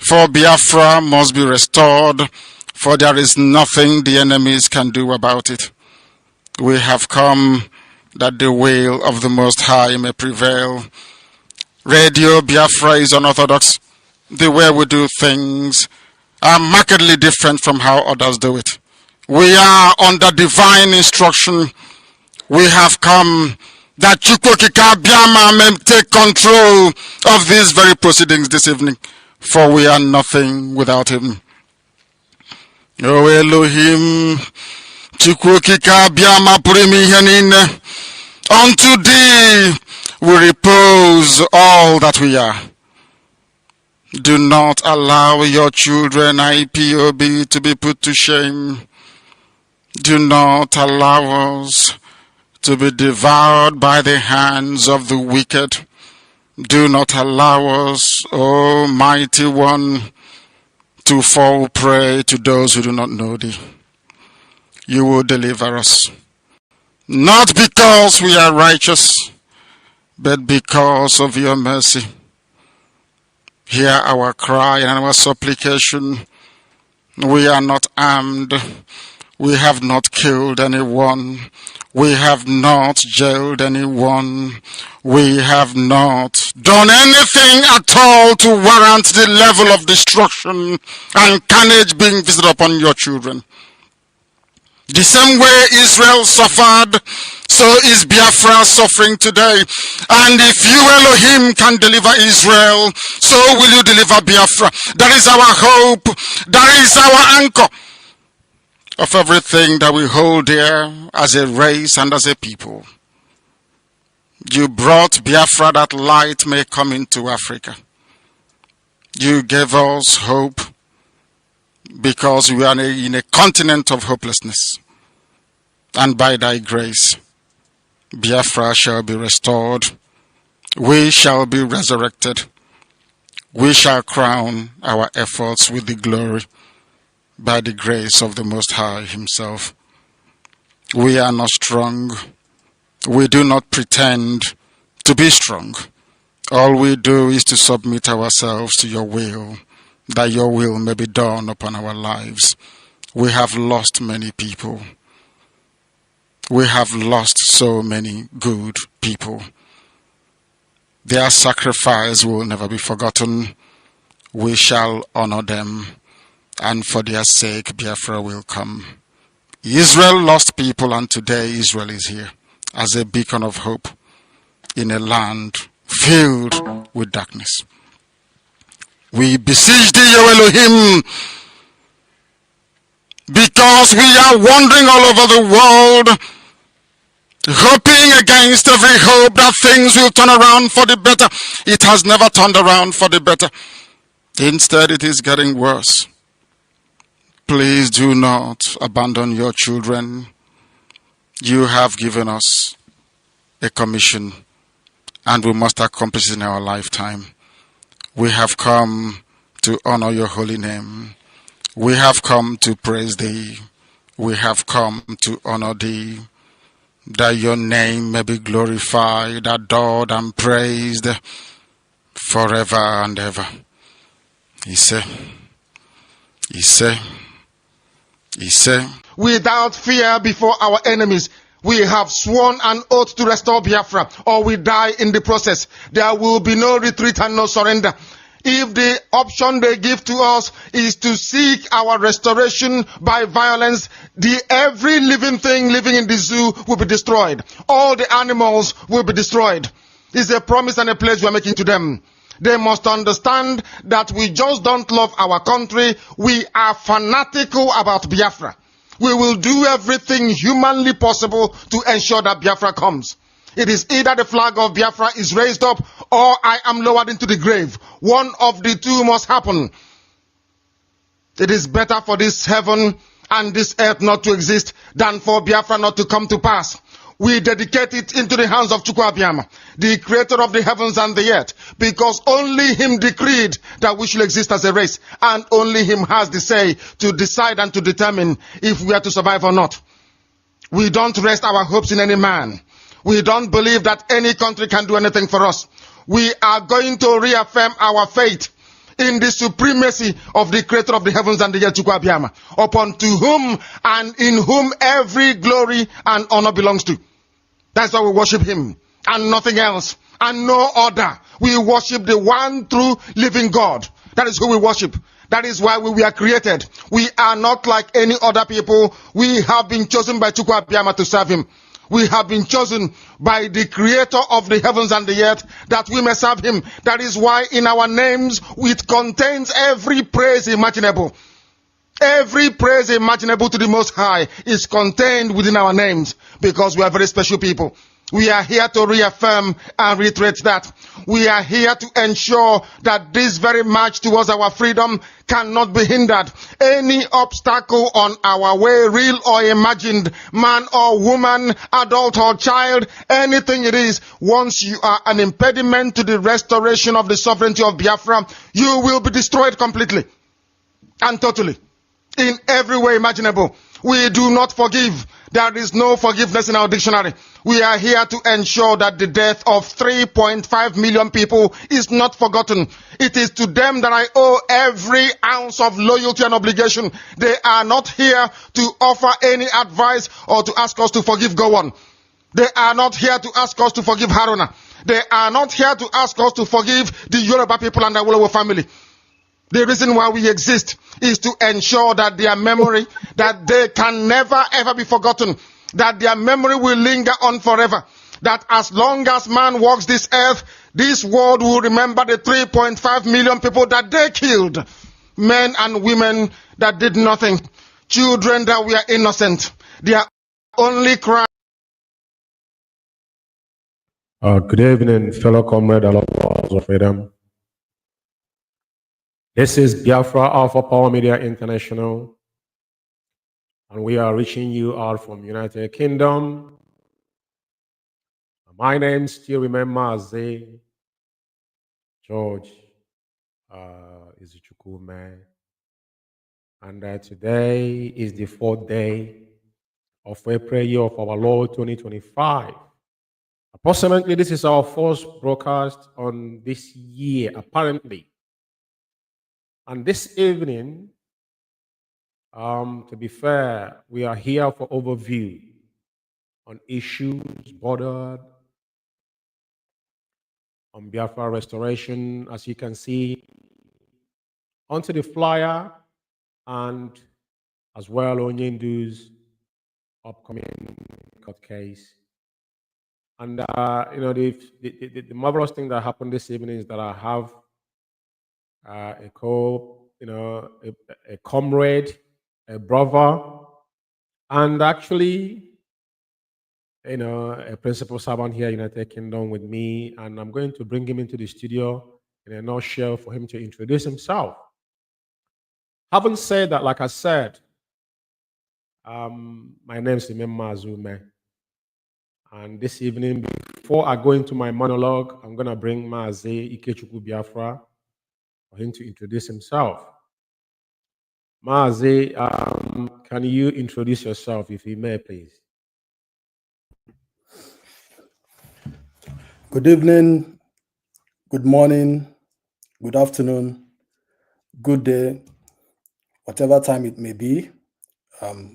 For Biafra must be restored, for there is nothing the enemies can do about it. We have come that the will of the Most High may prevail. Radio Biafra is unorthodox. The way we do things are markedly different from how others do it. We are under divine instruction. We have come that IKECHUKWU may take control of these very proceedings this evening, for we are nothing without him. O Elohim, IKECHUKWU purimi. Unto thee we repose all that we are. Do not allow your children, IPOB, to be put to shame. Do not allow us to be devoured by the hands of the wicked. Do not allow us, O mighty one, to fall prey to those who do not know thee. You will deliver us, not because we are righteous, but because of your mercy. Hear our cry and our supplication. We are not armed. We have not killed anyone. We have not jailed anyone. We have not done anything at all to warrant the level of destruction and carnage being visited upon your children. The same way Israel suffered, so is Biafra suffering today. And if you, Elohim, can deliver Israel, so will you deliver Biafra. That is our hope. That is our anchor of everything that we hold dear as a race and as a people. You brought Biafra that light may come into Africa. You gave us hope because we are in a continent of hopelessness. And by thy grace, Biafra shall be restored. We shall be resurrected. We shall crown our efforts with the glory by the grace of the Most High himself. We are not strong. We do not pretend to be strong. All we do is to submit ourselves to your will, that your will may be done upon our lives. We have lost many people. We have lost so many good people. Their sacrifice will never be forgotten. We shall honor them, and for their sake Biafra will come. Israel lost people, and today Israel is here as a beacon of hope in a land filled with darkness. We beseech thee, O Elohim, because we are wandering all over the world, hoping against every hope that things will turn around for the better. It has never turned around for the better. Instead, it is getting worse. Please do not abandon your children. You have given us a commission, and we must accomplish it in our lifetime. We have come to honor your holy name. We have come to praise thee. We have come to honor thee, that your name may be glorified, adored, and praised forever and ever. Ise. Without fear before our enemies, we have sworn an oath to restore Biafra, or we die in the process. There will be no retreat and no surrender. If the option they give to us is to seek our restoration by violence, every living thing living in the zoo will be destroyed. All the animals will be destroyed. It's a promise and a pledge we are making to them. They must understand that we just don't love our country. We are fanatical about Biafra. We will do everything humanly possible to ensure that Biafra comes. It is either the flag of Biafra is raised up, or I am lowered into the grave. One of the two must happen. It is better for this heaven and this earth not to exist than for Biafra not to come to pass. We dedicate it into the hands of IKECHUKWU, the creator of the heavens and the earth, because only him decreed that we should exist as a race, and only him has the say to decide and to determine if we are to survive or not. We don't rest our hopes in any man. We don't believe that any country can do anything for us. We are going to reaffirm our faith in the supremacy of the creator of the heavens and the earth, Chukwu Abiyama, upon to whom and in whom every glory and honor belongs to. That's why we worship him and nothing else and no other. We worship the one true living God. That is who we worship. That is why we were created. We are not like any other people. We have been chosen by Chukwu Abiyama to serve him. We have been chosen by the creator of the heavens and the earth that we may serve him. That is why in our names it contains every praise imaginable. Every praise imaginable to the Most High is contained within our names, because we are very special people. We are here to reaffirm and reiterate that. We are here to ensure that this very march towards our freedom cannot be hindered. Any obstacle on our way, real or imagined, man or woman, adult or child, anything it is, once you are an impediment to the restoration of the sovereignty of Biafra, you will be destroyed completely and totally, in every way imaginable. We do not forgive. There is no forgiveness in our dictionary. We are here to ensure that the death of 3.5 million people is not forgotten. It is to them that I owe every ounce of loyalty and obligation. They are not here to offer any advice or to ask us to forgive Gowon. They are not here to ask us to forgive Haruna. They are not here to ask us to forgive the Yoruba people and the Awolowo family. The reason why we exist is to ensure that their memory, that they can never ever be forgotten, that their memory will linger on forever, that as long as man walks this earth, this world will remember the 3.5 million people that they killed, men and women that did nothing, children that were innocent. Their only crime. Good evening, fellow comrade and lovers of freedom. This is Biafra Alpha Power Media International, and we are reaching you out from United Kingdom. My name still remains Mazzi, George Umeh, and today is the 4th day of April year of our Lord 2025. Approximately, this is our first broadcast on this year, apparently. And this evening, to be fair, we are here for overview on issues bordered on Biafra restoration, as you can see, onto the flyer, and as well ONYENDU's upcoming court case. And the marvelous thing that happened this evening is that I have a comrade, a brother, and actually, a principal servant here in the United Kingdom with me, and I'm going to bring him into the studio in a nutshell for him to introduce himself. Having said that, like I said, my name is Umeh, and this evening, before I go into my monologue, I'm going to bring Mazzi IKECHUKWU Biafra for him to introduce himself. Mazzi, can you introduce yourself, if you may, please? Good evening, good morning, good afternoon, good day, whatever time it may be,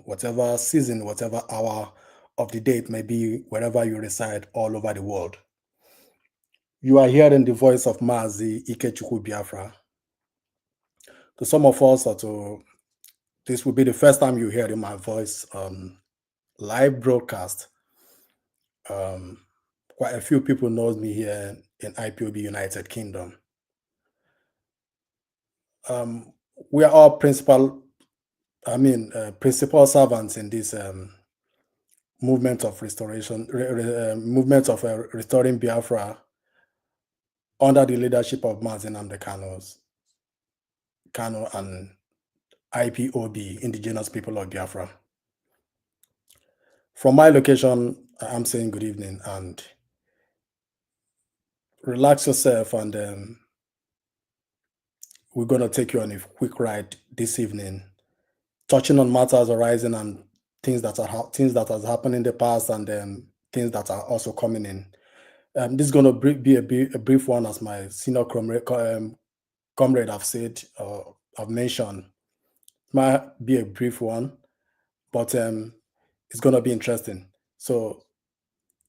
whatever season, whatever hour of the day it may be, wherever you reside all over the world. You are hearing the voice of Mazzi IKECHUKWU Biafra. To some of us, this will be the first time you hear my voice on live broadcast. Quite a few people know me here in IPOB United Kingdom. We are all principal servants in this movement of restoration, restoring Biafra under the leadership of Mazzi Kano and IPOB, Indigenous People of Biafra. From my location, I'm saying good evening and relax yourself, and we're going to take you on a quick ride this evening, touching on matters arising and things that has happened in the past, and things that are also coming in. This is going to be a brief one, as my senior comrade comrade have said, I've mentioned, might be a brief one, but it's going to be interesting. So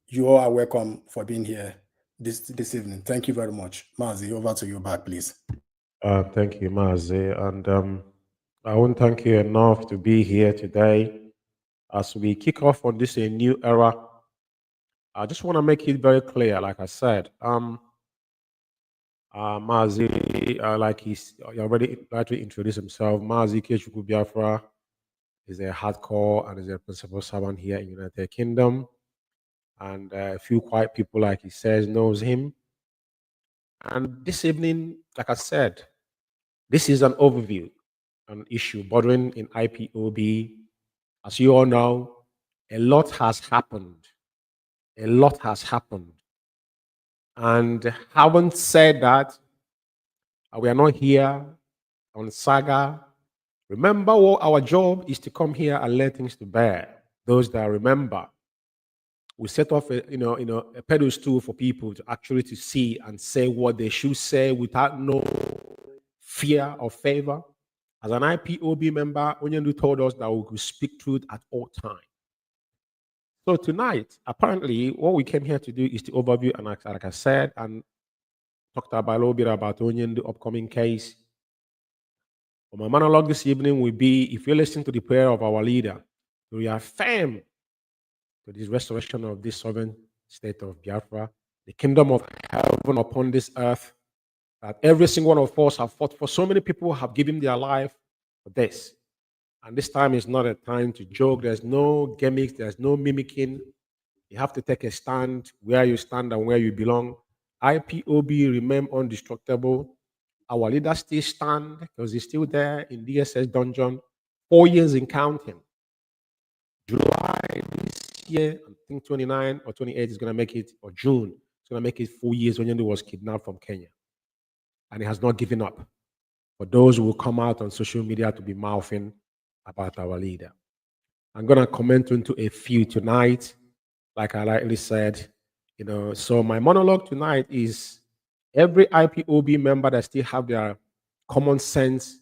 you all are welcome for being here this evening. Thank you very much. Mazzi, over to you back, please. Thank you, Mazzi. And I won't thank you enough to be here today. As we kick off on this a new era, I just want to make it very clear, like I said, Mazzi, like he already rightly introduced himself, Mazzi IKECHUKWU Biafra is a hardcore and is a principal servant here in United Kingdom. And a few quiet people, like he says, knows him. And this evening, like I said, this is an overview, an issue bordering in IPOB. As you all know, a lot has happened. A lot has happened. And having said that, we are not here on saga. Remember, what our job is to come here and let things to bear. Those that remember, we set off a pedestal for people to actually to see and say what they should say without no fear or favor. As an IPOB member, ONYENDU told us that we could speak truth at all times. So tonight, apparently, what we came here to do is to overview, and like I said, and talked about a little bit about ONYENDU upcoming case. But my monologue this evening will be, if you listen to the prayer of our leader, to reaffirm to this restoration of this sovereign state of Biafra, the kingdom of heaven upon this earth, that every single one of us have fought for. So many people have given their life for this. And this time is not a time to joke. There's no gimmicks. There's no mimicking. You have to take a stand where you stand and where you belong. IPOB remain indestructible. Our leaders still stand because he's still there in DSS dungeon, 4 years in counting. July this year, I think 29 or 28 is going to make it, or June, it's going to make it 4 years when ONYENDU was kidnapped from Kenya. And he has not given up. For those who will come out on social media to be mouthing about our leader, I'm going to comment into a few tonight, like I rightly said. So my monologue tonight is every IPOB member that still have their common sense,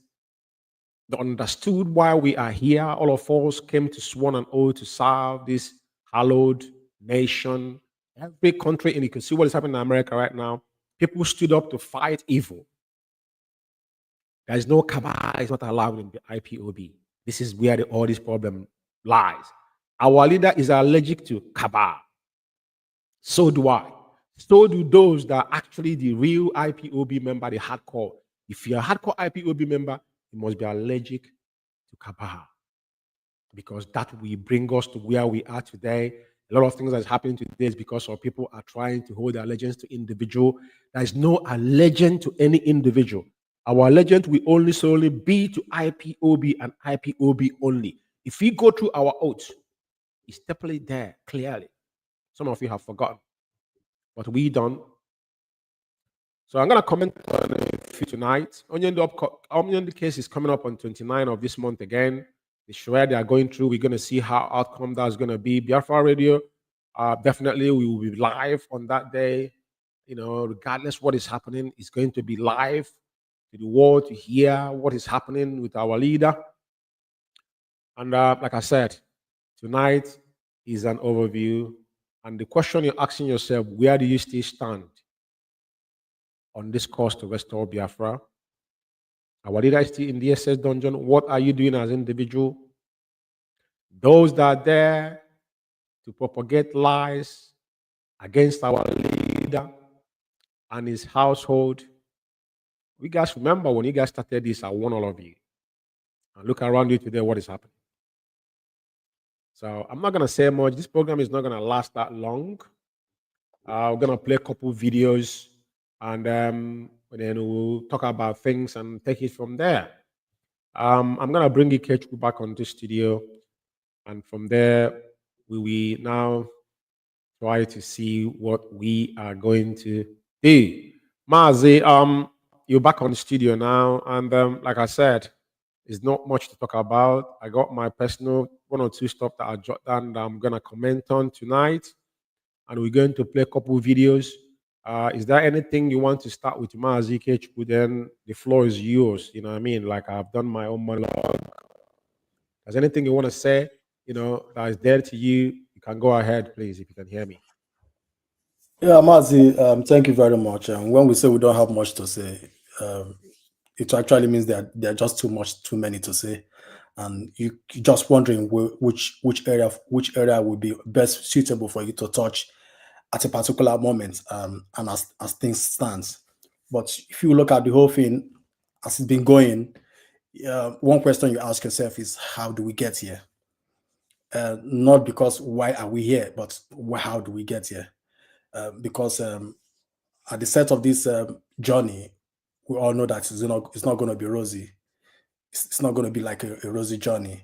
that understood why we are here. All of us came to sworn an oath to serve this hallowed nation. Every country, and you can see what is happening in America right now. People stood up to fight evil. There is no cabal, it's not allowed in the IPOB. This is where all this problem lies. Our leader is allergic to cabal. So do I. So do those that are actually the real IPOB member, the hardcore. If you're a hardcore IPOB member, you must be allergic to cabal, because that will bring us to where we are today. A lot of things that's happening today is because of people are trying to hold allegiance to individual. There is no allegiance to any individual. Our allegiance will only solely be to IPOB and IPOB only. If we go through our oaths, it's definitely there clearly. Some of you have forgotten, but we don't. So I'm going to comment on a few tonight. ONYENDU case is coming up on 29 of this month again. The Sharia they are going through, we're going to see how outcome that's going to be. Biafra Radio, definitely we will be live on that day. Regardless what is happening, it's going to be live to the world to hear what is happening with our leader. And like I said, tonight is an overview. And the question you're asking yourself, where do you still stand on this course to restore Biafra? Our leader is still in the SS dungeon. What are you doing as an individual? Those that are there to propagate lies against our leader and his household. You guys remember when you guys started this, I warned all of you. And look around you today, what is happening. So I'm not going to say much. This program is not going to last that long. We're going to play a couple videos, and then we'll talk about things and take it from there. I'm going to bring IKECHUKWU back onto studio, and from there, we will now try to see what we are going to do. Mazzi, you're back on the studio now, and like I said, there's not much to talk about. I got my personal 1 or 2 stuff that I jot down that I'm going to comment on tonight, and we're going to play a couple of videos. Is there anything you want to start with, Mazzi, IKECHUKWU? Then the floor is yours. You know what I mean? Like I've done my own monologue. There's anything you want to say, that is there to you, you can go ahead, please, if you can hear me. Yeah, Mazzi, thank you very much. When we say we don't have much to say, it actually means that there are just too many to say, and you're just wondering which area would be best suitable for you to touch at a particular moment, and as things stands. But if you look at the whole thing as it's been going, one question you ask yourself is, how do we get here? Not because why are we here, but how do we get here? Because at the set of this journey, we all know that it's not going to be rosy. It's not going to be like a rosy journey.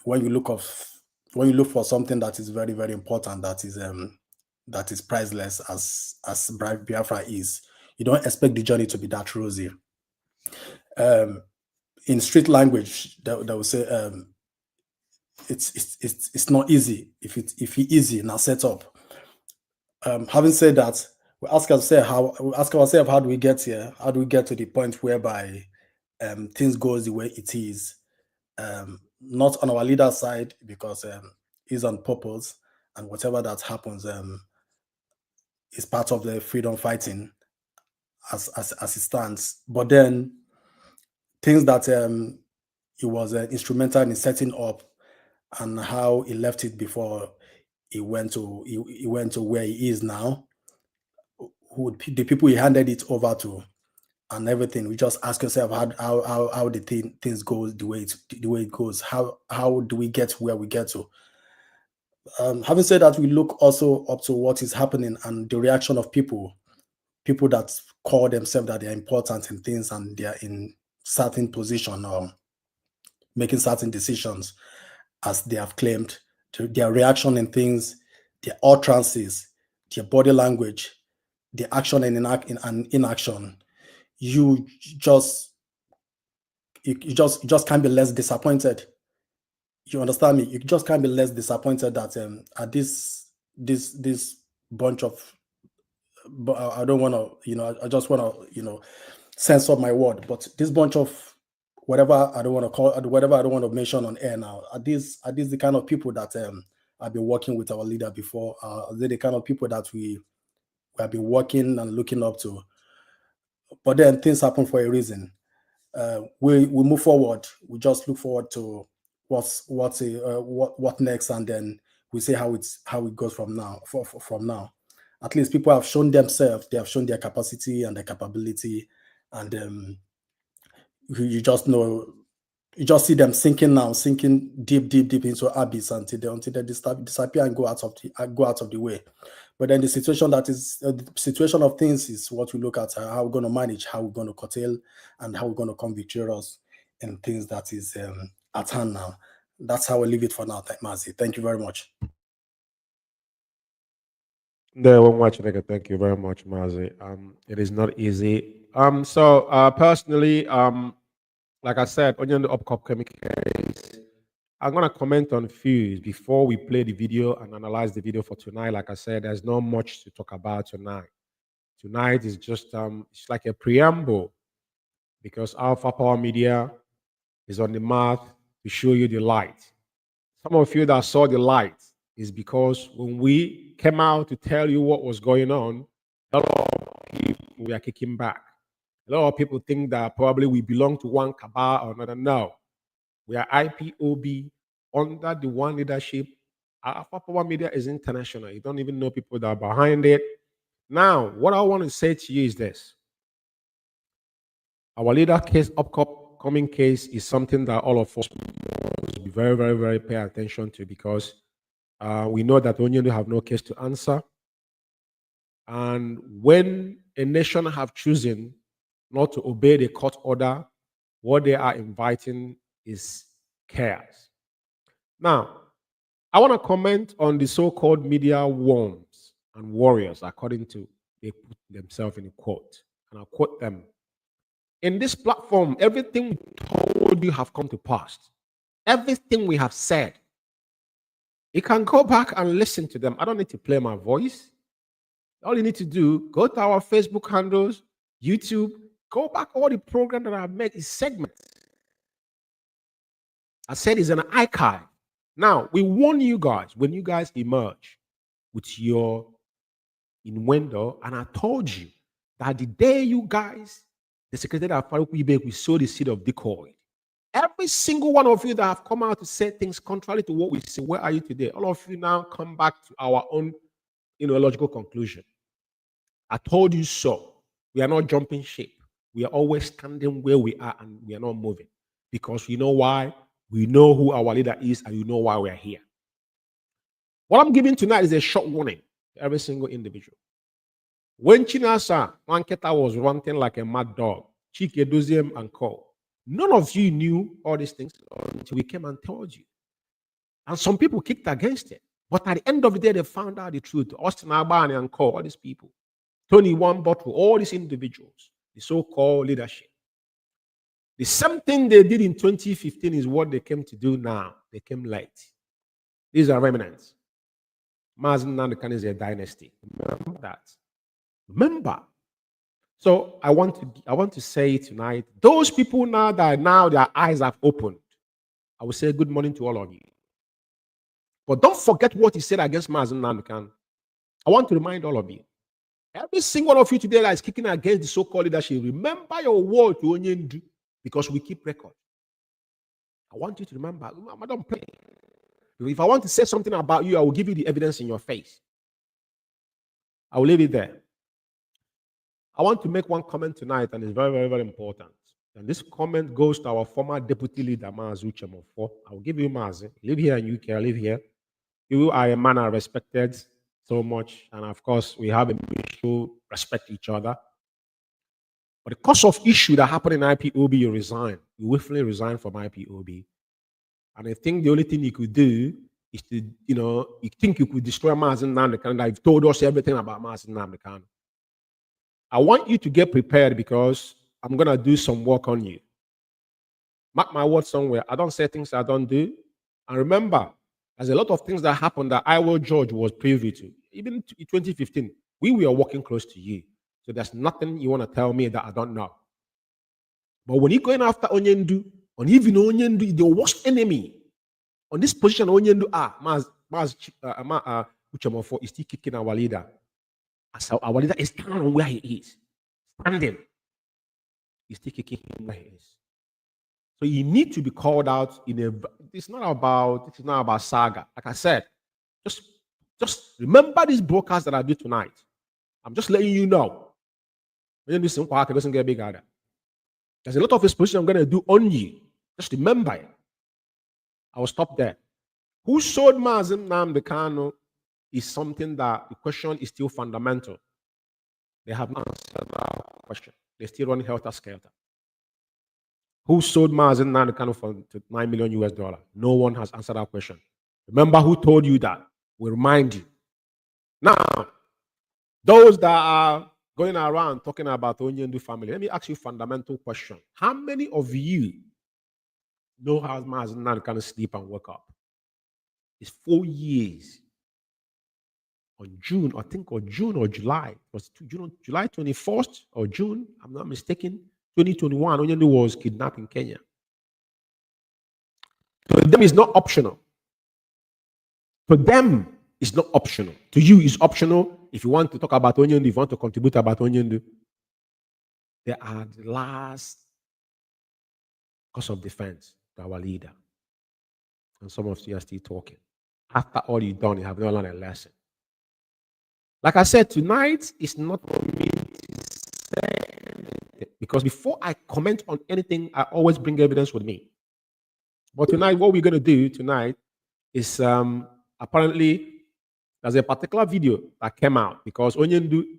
When you look for something that is very, very important, that is priceless, as Biafra is, you don't expect the journey to be that rosy. In street language, they will say it's not easy. If it's easy now set up. Having said that, we ask ourselves how do we get here? How do we get to the point whereby things goes the way it is? Not on our leader side, because he's on purpose, and whatever that happens is part of the freedom fighting as it stands. But then things that he was instrumental in setting up, and how he left it before he went to where he is now, the people he handed it over to, and everything. We just ask ourselves how the things go the way it goes. How do we get where we get to? Having said that, we look also up to what is happening and the reaction of people that call themselves that they're important in things and they're in certain position or making certain decisions as they have claimed. Their reaction in things, their utterances, their body language, their action and inaction. You just can't be less disappointed. You understand me? You just can't be less disappointed that at this bunch of, but I don't want to, I just want to, censor my word, but this bunch of whatever I don't want to call, whatever I don't want to mention on air now, are these the kind of people that I've been working with our leader before? Are they the kind of people that we have been working and looking up to? But then things happen for a reason. We move forward. We just look forward to what next, and then we see how it goes from now. From now, at least people have shown themselves. They have shown their capacity and their capability, and you just know. You just see them sinking deep into abyss until they disappear and go out of the way. But then the situation of things is what we look at: how we're going to manage, how we're going to curtail, and how we're going to come victorious in things that is at hand now. That's how I leave it for now, Mazzi. Thank you very much. Thank you very much, Mazzi. It is not easy. So personally, like I said, ONYENDU upcoming case, I'm going to comment on few before we play the video and analyze the video for tonight. Like I said, there's not much to talk about tonight. Tonight is just it's like a preamble, because Alpha Power Media is on the map to show you the light. Some of you that saw the light is because when we came out to tell you what was going on, a lot of people were kicking back. A lot of people think that probably we belong to one cabal or another. No. We are IPOB under the one leadership. Alpha Power Media is international. You don't even know people that are behind it. Now, what I want to say to you is this. Our leader case, upcoming case, is something that all of us must be very, very, very pay attention to, because we know that ONYENDU have no case to answer. And when a nation have chosen not to obey the court order, what they are inviting is chaos. Now, I want to comment on the so-called media worms and warriors, according to they put themselves in a quote, and I'll quote them. In this platform, everything we told you have come to pass. Everything we have said. You can go back and listen to them. I don't need to play my voice. All you need to do, go to our Facebook handles, YouTube, go back. All the program that I've made is segments. I said it's an archive. Now, we warn you guys, when you guys emerge with your innuendo, and I told you that the day you guys, the secretary of Farouk Ibek, we sow the seed of decoy. Every single one of you that have come out to say things contrary to what we say, where are you today? All of you now come back to our own logical conclusion. I told you so. We are not jumping ship. We are always standing where we are and we are not moving. Because you know why? We know who our leader is and you know why we are here. What I'm giving tonight is a short warning to every single individual. When Chinasa Manketa was ranting like a mad dog, Chike Doziem and Co., none of you knew all these things until we came and told you. And some people kicked against it. But at the end of the day, they found out the truth. Austin Albani and Co., all these people. Tony One Bottle, all these individuals, the so-called leadership. The same thing they did in 2015 is what they came to do now. They came late. These are remnants. Mazzi Nandekan is a dynasty. Remember that. Remember. So I want to say tonight, those people now that now their eyes have opened, I will say good morning to all of you. But don't forget what he said against Mazzi Nandekan. I want to remind all of you. Every single one of you today that is kicking against the so-called leadership, remember your word to ONYENDU, because we keep record. I want you to remember. I don't play. If I want to say something about you, I will give you the evidence in your face. I will leave it there. I want to make one comment tonight, and it's very, very, very important. And this comment goes to our former deputy leader, Mazzi Uchemofo. I will give you Mazzi. Live here in UK, I live here. You are a man I respected so much, and of course, we have a mutual respect each other. But the cause of issue that happened in IPOB, you resign. You willfully resign from IPOB. And I think the only thing you could do is to, you think you could destroy Mazzi Nandekan. I've told us everything about Mazzi Nandekan. I want you to get prepared because I'm going to do some work on you. Mark my words somewhere. I don't say things I don't do. And remember, there's a lot of things that happened that I will judge was privy to. Even in 2015, we were working close to you. So there's nothing you want to tell me that I don't know. But when you're going after ONYENDU, and even ONYENDU is the worst enemy, on this position ONYENDU Uchemofo is still kicking our leader. As our leader is standing where he is. Standing. He's still kicking him where he is. So you need to be called out in a. It's not about saga. Like I said, just remember these broadcasts that I do tonight. I'm just letting you know. There's a lot of exposition I'm going to do on you. Just remember it. I will stop there. Who sold Mazzi Nandekan is something that the question is still fundamental. They have not answered that question. They still run helter-skelter. Who sold Mazzi Nandekan for $9 million US? No one has answered that question. Remember who told you that? We remind you. Now, those that are going around talking about ONYENDU family, let me ask you a fundamental question. How many of you know how Mazzi Nandekan sleep and wake up? It's 4 years. On June, I think, or June or July. It was July 21st or June, I'm not mistaken. 2021, ONYENDU was kidnapped in Kenya. To them, it's not optional. To them, it's not optional. To you, it's optional. If you want to talk about ONYENDU, if you want to contribute about ONYENDU, they are the last cause of defense to our leader. And some of you are still talking. After all you've done, you have not learned a lesson. Like I said, tonight is not for me to say anything, because before I comment on anything, I always bring evidence with me. But tonight, what we're going to do tonight is apparently there's a particular video that came out because ONYENDU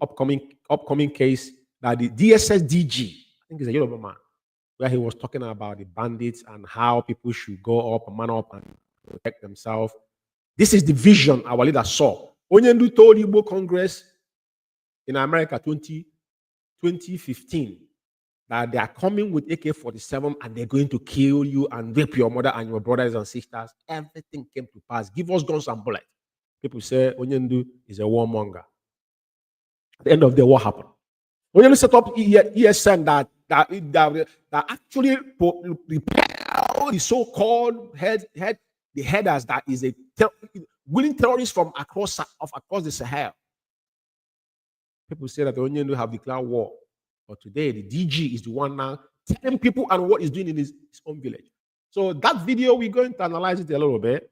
upcoming case that the DSS DG, I think he's a Yoruba man, where he was talking about the bandits and how people should go up and man up and protect themselves. This is the vision our leader saw. ONYENDU told Igbo Congress in America 2015 that they are coming with AK-47 and they're going to kill you and rape your mother and your brothers and sisters. Everything came to pass. Give us guns and bullets. People say ONYENDU is a warmonger. At the end of the day, what happened? When you set up ESN that actually repel the so-called the headers that is a willing terrorists from across the Sahel. People say that the ONYENDU have declared war, but today the DG is the one now telling people and what he's doing in his own village. So that video, we're going to analyze it a little bit.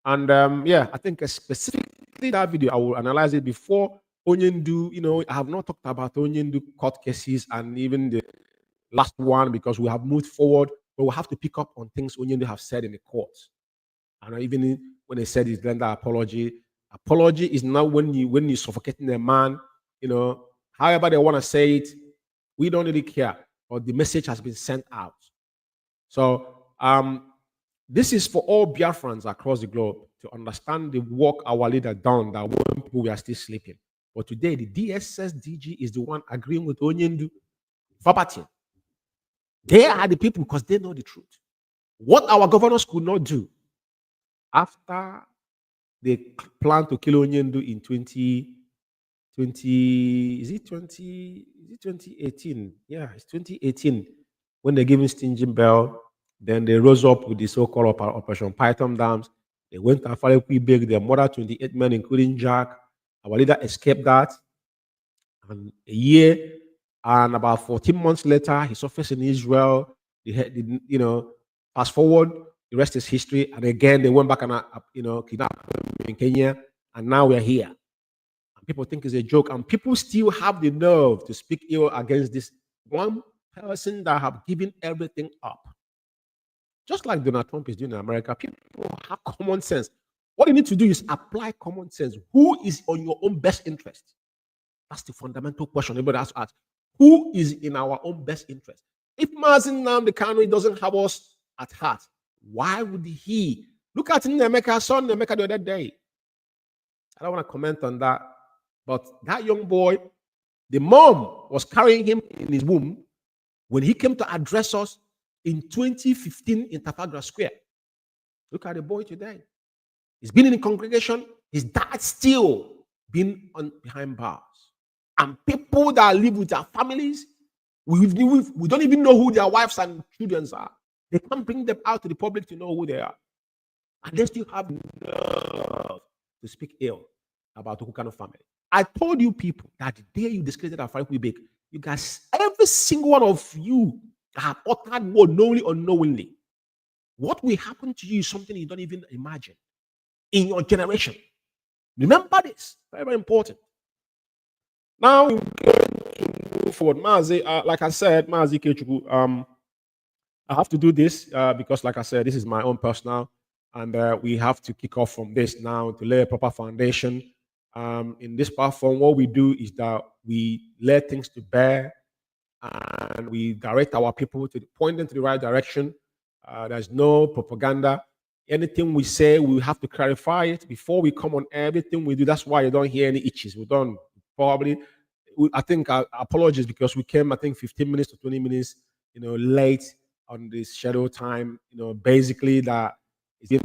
And yeah, I think specifically that video, I will analyze it before ONYENDU. I have not talked about ONYENDU court cases and even the last one because we have moved forward, but we'll have to pick up on things ONYENDU have said in the courts. And even when they said his lender apology is not when you're suffocating a man, however they want to say it, we don't really care, but the message has been sent out. So this is for all Biafrans across the globe to understand the work our leader done that when people were still sleeping. But today, the DSS DG is the one agreeing with ONYENDU verbatim. They are the people because they know the truth. What our governors could not do after they planned to kill ONYENDU in 2018? Yeah, it's 2018 when they gave him stinging bell. Then they rose up with the so-called Operation Python Dams. They went and followed Quebec. They murdered 28 men, including Jack. Our leader escaped that. And a year and about 14 months later, he surfaced in Israel. Fast forward, the rest is history. And again, they went back and kidnapped him in Kenya. And now we're here. And people think it's a joke. And people still have the nerve to speak ill against this one person that have given everything up. Just like Donald Trump is doing in America, people have common sense. What you need to do is apply common sense. Who is on your own best interest? That's the fundamental question everybody has to ask. Who is in our own best interest? If Mazzi Nnamdi doesn't have us at heart, why would he? Look at Nnameka, I saw Nnameka the other day. I don't want to comment on that, but that young boy, the mom was carrying him in his womb when he came to address us in 2015 in Trafalgar Square. Look at the boy today. He's been in the congregation. His dad still been behind bars. And people that live with their families, we don't even know who their wives and children are. They can't bring them out to the public to know who they are. And they still have nerve to speak ill about the Kukano family. I told you people that the day you discredited our family, you guys, every single one of you have uttered word knowingly or unknowingly. What will happen to you is something you don't even imagine in your generation. Remember this. Very, very important. Now we're going to move forward. Mazzi, like I said, Mazzi IKECHUKWU, I have to do this because, like I said, this is my own personal, and we have to kick off from this now to lay a proper foundation. In this platform, what we do is that we lay things to bear and we direct our people to point them to the right direction. There's no propaganda. Anything we say, we have to clarify it before we come on everything we do. That's why you don't hear any itches. We don't probably. I think apologies because we came, I think, 15 minutes to 20 minutes, late on this schedule time. Basically that is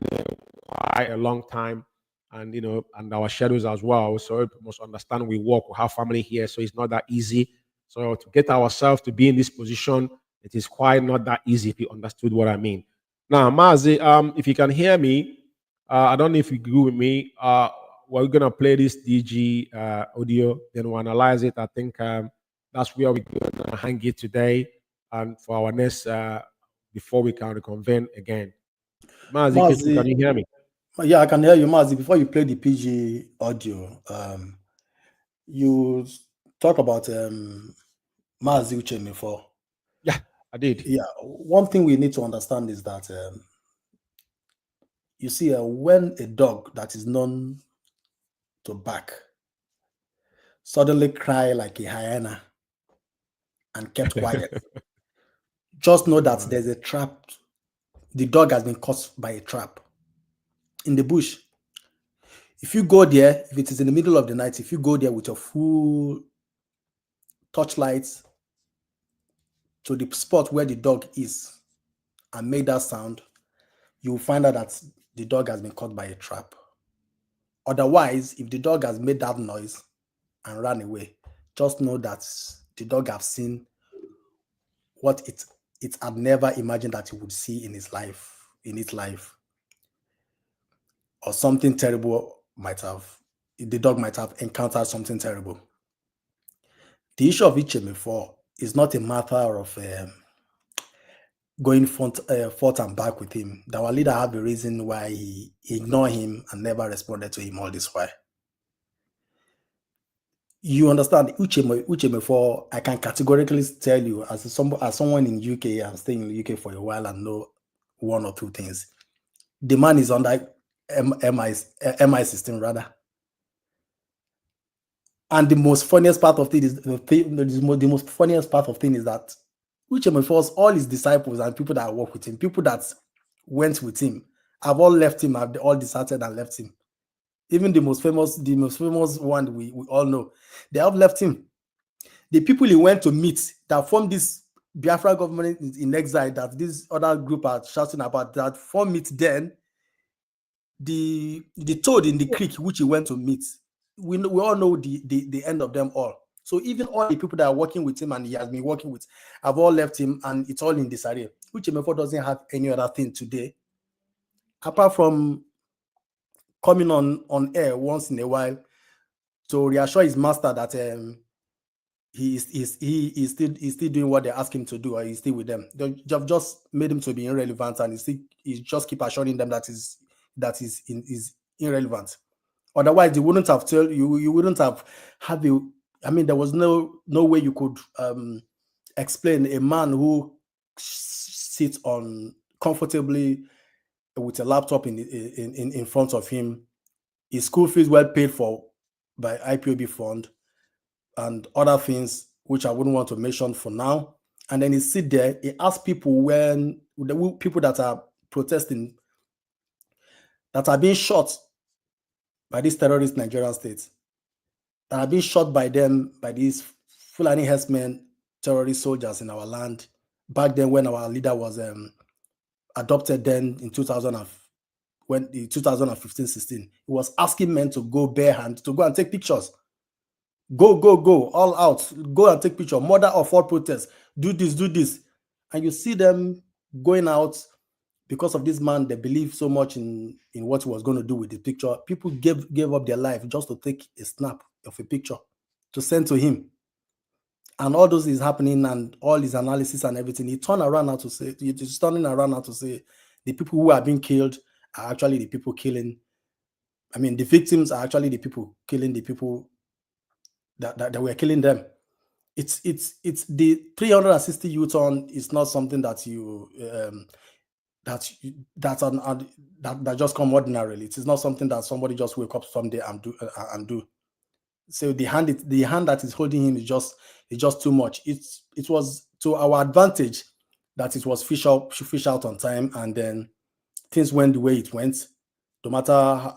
quite a long time, and and our schedules as well. So you must understand we work, we have family here, so it's not that easy. So to get ourselves to be in this position, it is quite not that easy if you understood what I mean. Now, Mazzi, if you can hear me, I don't know if you agree with me. We're going to play this DG audio, then we'll analyze it. I think that's where we're going to hang it today and for our next, before we can reconvene again. Mazzi, can you hear me? Yeah, I can hear you, Mazzi. Before you play the PG audio, you talk about Mazzi Uche before. Yeah, I did. Yeah, one thing we need to understand is that you see, when a dog that is known to bark suddenly cry like a hyena and kept quiet, just know that there's a trap. The dog has been caught by a trap in the bush. If you go there, if it is in the middle of the night, if you go there with your full torchlights to the spot where the dog is and make that sound, you will find out that the dog has been caught by a trap. Otherwise, if the dog has made that noise and ran away. Just know that the dog have seen what it had never imagined that he would see in its life, or something terrible the dog might have encountered something terrible. The issue of Ichemefo is not a matter of going forth and back with him. Our leader have a reason why he ignored him and never responded to him all this while. You understand, Uchemefo, I can categorically tell you, as someone in UK, I'm staying in the UK for a while and know one or two things. The man is under MI system rather. And the most funniest part of it is the most funniest part of thing is that Uchemefo, all his disciples and people that work with him, people that went with him, have all left him, have all deserted and left him. Even the most famous one we all know, they have left him. The people he went to meet that formed this Biafra government in exile that this other group are shouting about, that formed it then, the toad in the creek which he went to meet, we all know the end of them all. So even all the people that are working with him and he has been working with have all left him, and it's all in disarray. Uchemefo doesn't have any other thing today apart from coming on air once in a while to reassure his master that he's still doing what they ask him to do, or he's still with them. They've just made him to be irrelevant, and he just keep assuring them that is irrelevant. Otherwise, they wouldn't have told you. You wouldn't have a. I mean, there was no way you could explain a man who sits on comfortably with a laptop in front of him, his school fees well paid for by IPOB fund and other things which I wouldn't want to mention for now. And then he sit there, he asks people people that are protesting, that are being shot by these terrorist Nigerian states, that are being shot by them, by these Fulani herdsmen, terrorist soldiers in our land, back then when our leader was adopted then in 2015-16, he was asking men to go bare hand, to go and take pictures. Go, all out. Go and take picture. Murder of all protests. Do this. And you see them going out because of this man. They believe so much in what he was going to do with the picture. People gave up their life just to take a snap of a picture to send to him. And all those is happening, and all his analysis and everything. He's turning around now to say the people who are being killed are actually the people killing. I mean, the victims are actually the people killing the people that were killing them. It's the 360 U-turn is not something that you that just come ordinarily. It is not something that somebody just wake up someday and do. So the hand that is holding him is just too much. It was to our advantage that it was fish out on time, and then things went the way it went. No matter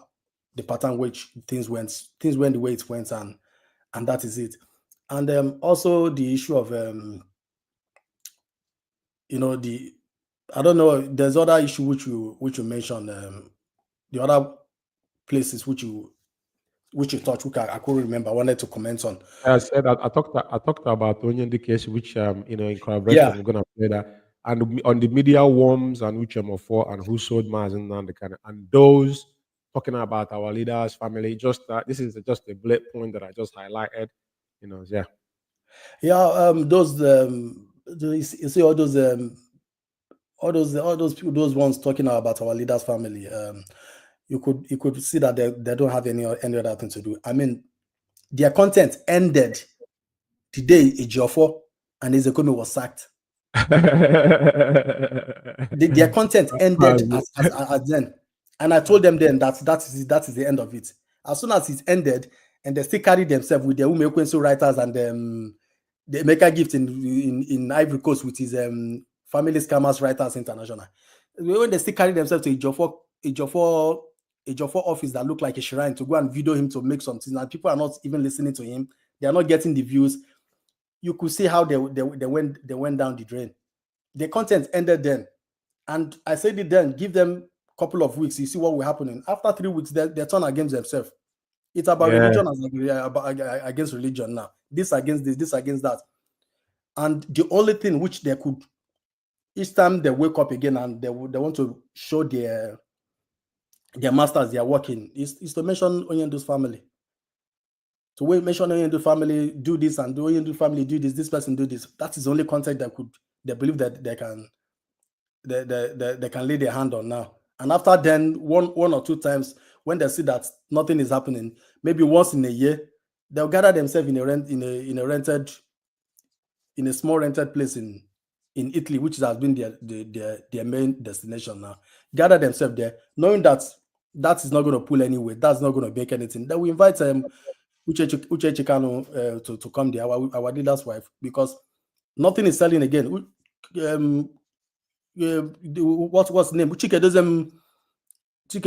the pattern which things went the way it went, and that is it. And also the issue of I don't know, there's other issue which you mentioned, the other places which you touched, which I couldn't remember. I wanted to comment on. I said I talked about ONYENDU case, which in collaboration we're gonna play that, and on the media worms and Uchemefo and who sold Mazzi and those talking about our leaders' family. Just this is just a bullet point that I just highlighted. Those you see all those people, those ones talking about our leaders' family. You could see that they don't have any other thing to do. I mean, their content ended the day Ejiofor and Ezekome was sacked. Their content ended as then, and I told them then that is the end of it. As soon as it ended, and they still carry themselves with their Umeh writers and the Emeka Gift in Ivory Coast with his Family Scammers Writers International. When they still carry themselves to Ejiofor office that look like a shrine to go and video him to make something, and people are not even listening to him. They are not getting the views. You could see how they went down the drain. The content ended then, and I said it then. Give them a couple of weeks, you see what will happen. After 3 weeks, they turn against themselves. It's about religion against religion now. This against this, this against that. And the only thing which they could, each time they wake up again and they want to show their masters they are working, is to mention Onyendu's family. To mention Onyendu family, do this, and do Onyendu family do this person do this. That is the only content they believe that they can lay their hand on now. And after then, one or two times, when they see that nothing is happening, maybe once in a year, they'll gather themselves in a small rented place in Italy, which has been their main destination now. Gather themselves there, knowing that is not going to pull any weight, that's not going to make anything. Then we invite Uche Chikano to come there, our leader's wife, because nothing is selling again. What's the name? Chike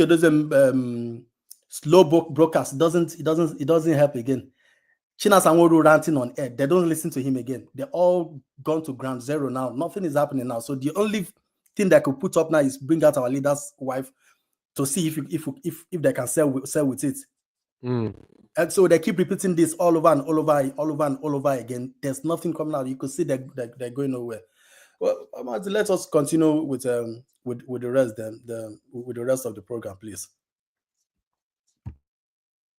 doesn't slow broadcast doesn't help again. China Sanworu ranting on air, they don't listen to him again. They're all gone to ground zero now. Nothing is happening now. So the only thing that could put up now is bring out our leader's wife to see if they can sell with it. And so they keep repeating this all over and all over again. There's nothing coming out. You could see they're going nowhere. Well, let us continue with the rest with the rest of the program, please.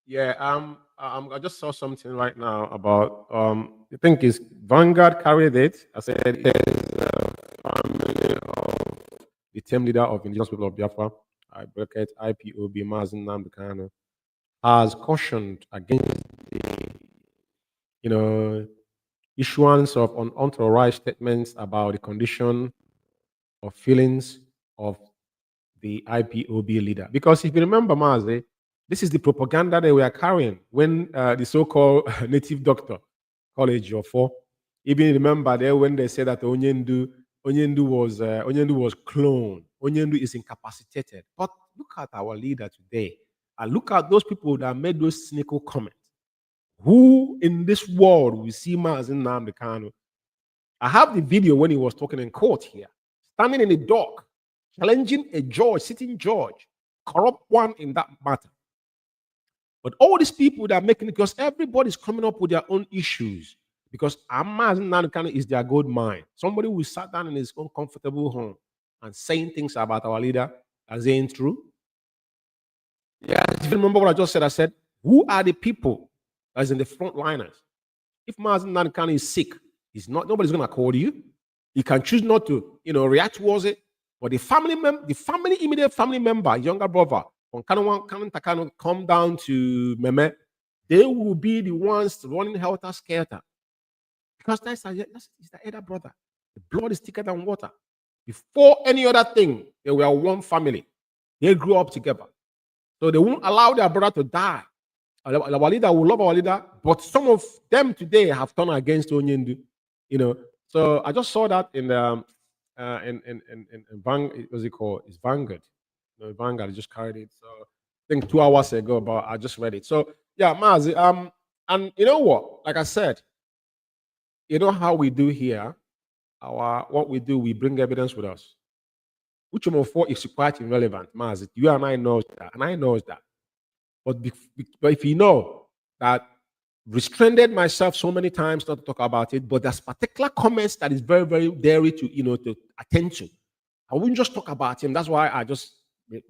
Yeah, I just saw something right now about I think it's Vanguard carried it. I said family of the team leader of Indigenous People of Biafra, IPOB Mazzi has cautioned against the issuance of unauthorized statements about the condition or feelings of the IPOB leader. Because if you remember, Mazzi, this is the propaganda they were carrying when the so-called native doctor, College of Four, even remember there when they said that Onyendu was cloned. Onyendu is incapacitated. But look at our leader today. And look at those people that made those cynical comments. Who in this world will see Mazzi Nnamdi Kanu? I have the video when he was talking in court here, standing in the dock, challenging a judge, sitting judge, corrupt one in that matter. But all these people that are making it, because everybody's coming up with their own issues, because Mazzi Nnamdi Kanu is their gold mine. Somebody who sat down in his own comfortable home and saying things about our leader as ain't true. Yeah, if you remember what I just said, I said, who are the people that's in the front liners? If Mazzi Nnamdi Kanu is sick, nobody's gonna call you. You can choose not to, react towards it. But the immediate family member, younger brother, when Kanu come down to Meme, they will be the ones running helter skelter. Because that's the elder brother. The blood is thicker than water. Before any other thing, they were one family. They grew up together. So they won't allow their brother to die. Our leader will love our leader, but some of them today have turned against Onyendu. So I just saw that in what's it called? It's Vanguard. Vanguard just carried it. So I think 2 hours ago, but I just read it. So yeah, Mazzi. And you know what? Like I said, you know how we do here. What we do, we bring evidence with us. Which of 4 is quite irrelevant, Mazzi. You and I know that, and I know that. But if you know that restrained myself so many times not to talk about it, but there's particular comments that is very, very dairy to attend to. I wouldn't just talk about him. That's why I just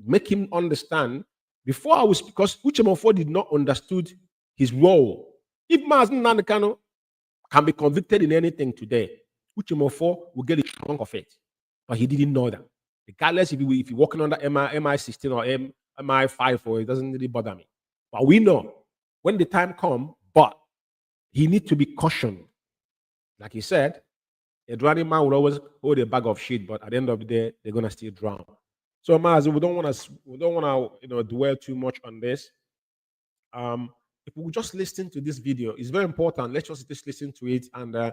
make him understand. Before I was, because Uchemofo did not understood his role. If Mazzi Nnamdi Kanu can be convicted in anything today, Uchemofo will get a chunk of it. But he didn't know that. Regardless if you're working under MI16 or MI5, it doesn't really bother me. But we know when the time comes, but he needs to be cautioned. Like he said, a drowning man will always hold a bag of shit, but at the end of the day, they're gonna still drown. So Mazzi, we don't want to dwell too much on this. If we just listen to this video, it's very important. Let's just listen to it, and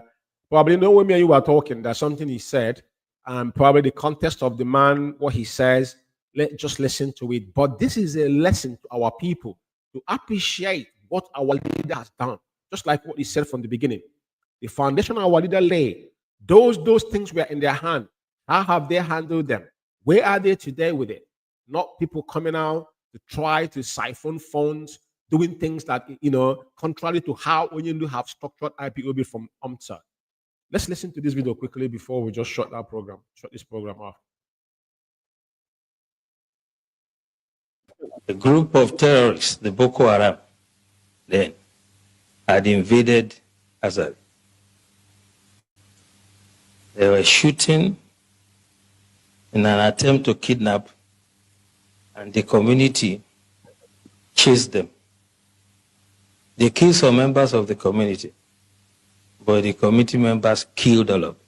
probably know when me and you were talking, there's something he said, and probably the context of the man, what he says. Let's just listen to it. But this is a lesson to our people to appreciate what our leader has done. Just like what he said from the beginning, the foundation our leader laid. Those things were in their hand. How have they handled them? Where are they today with it? Not people coming out to try to siphon funds, doing things that, contrary to how Onyendu have structured IPOB from UMTSA. Let's listen to this video quickly before we just shut this program off. A group of terrorists, the Boko Haram, then had invaded Azari. They were shooting in an attempt to kidnap, and the community chased them. They killed some members of the community, but the community members killed all of them.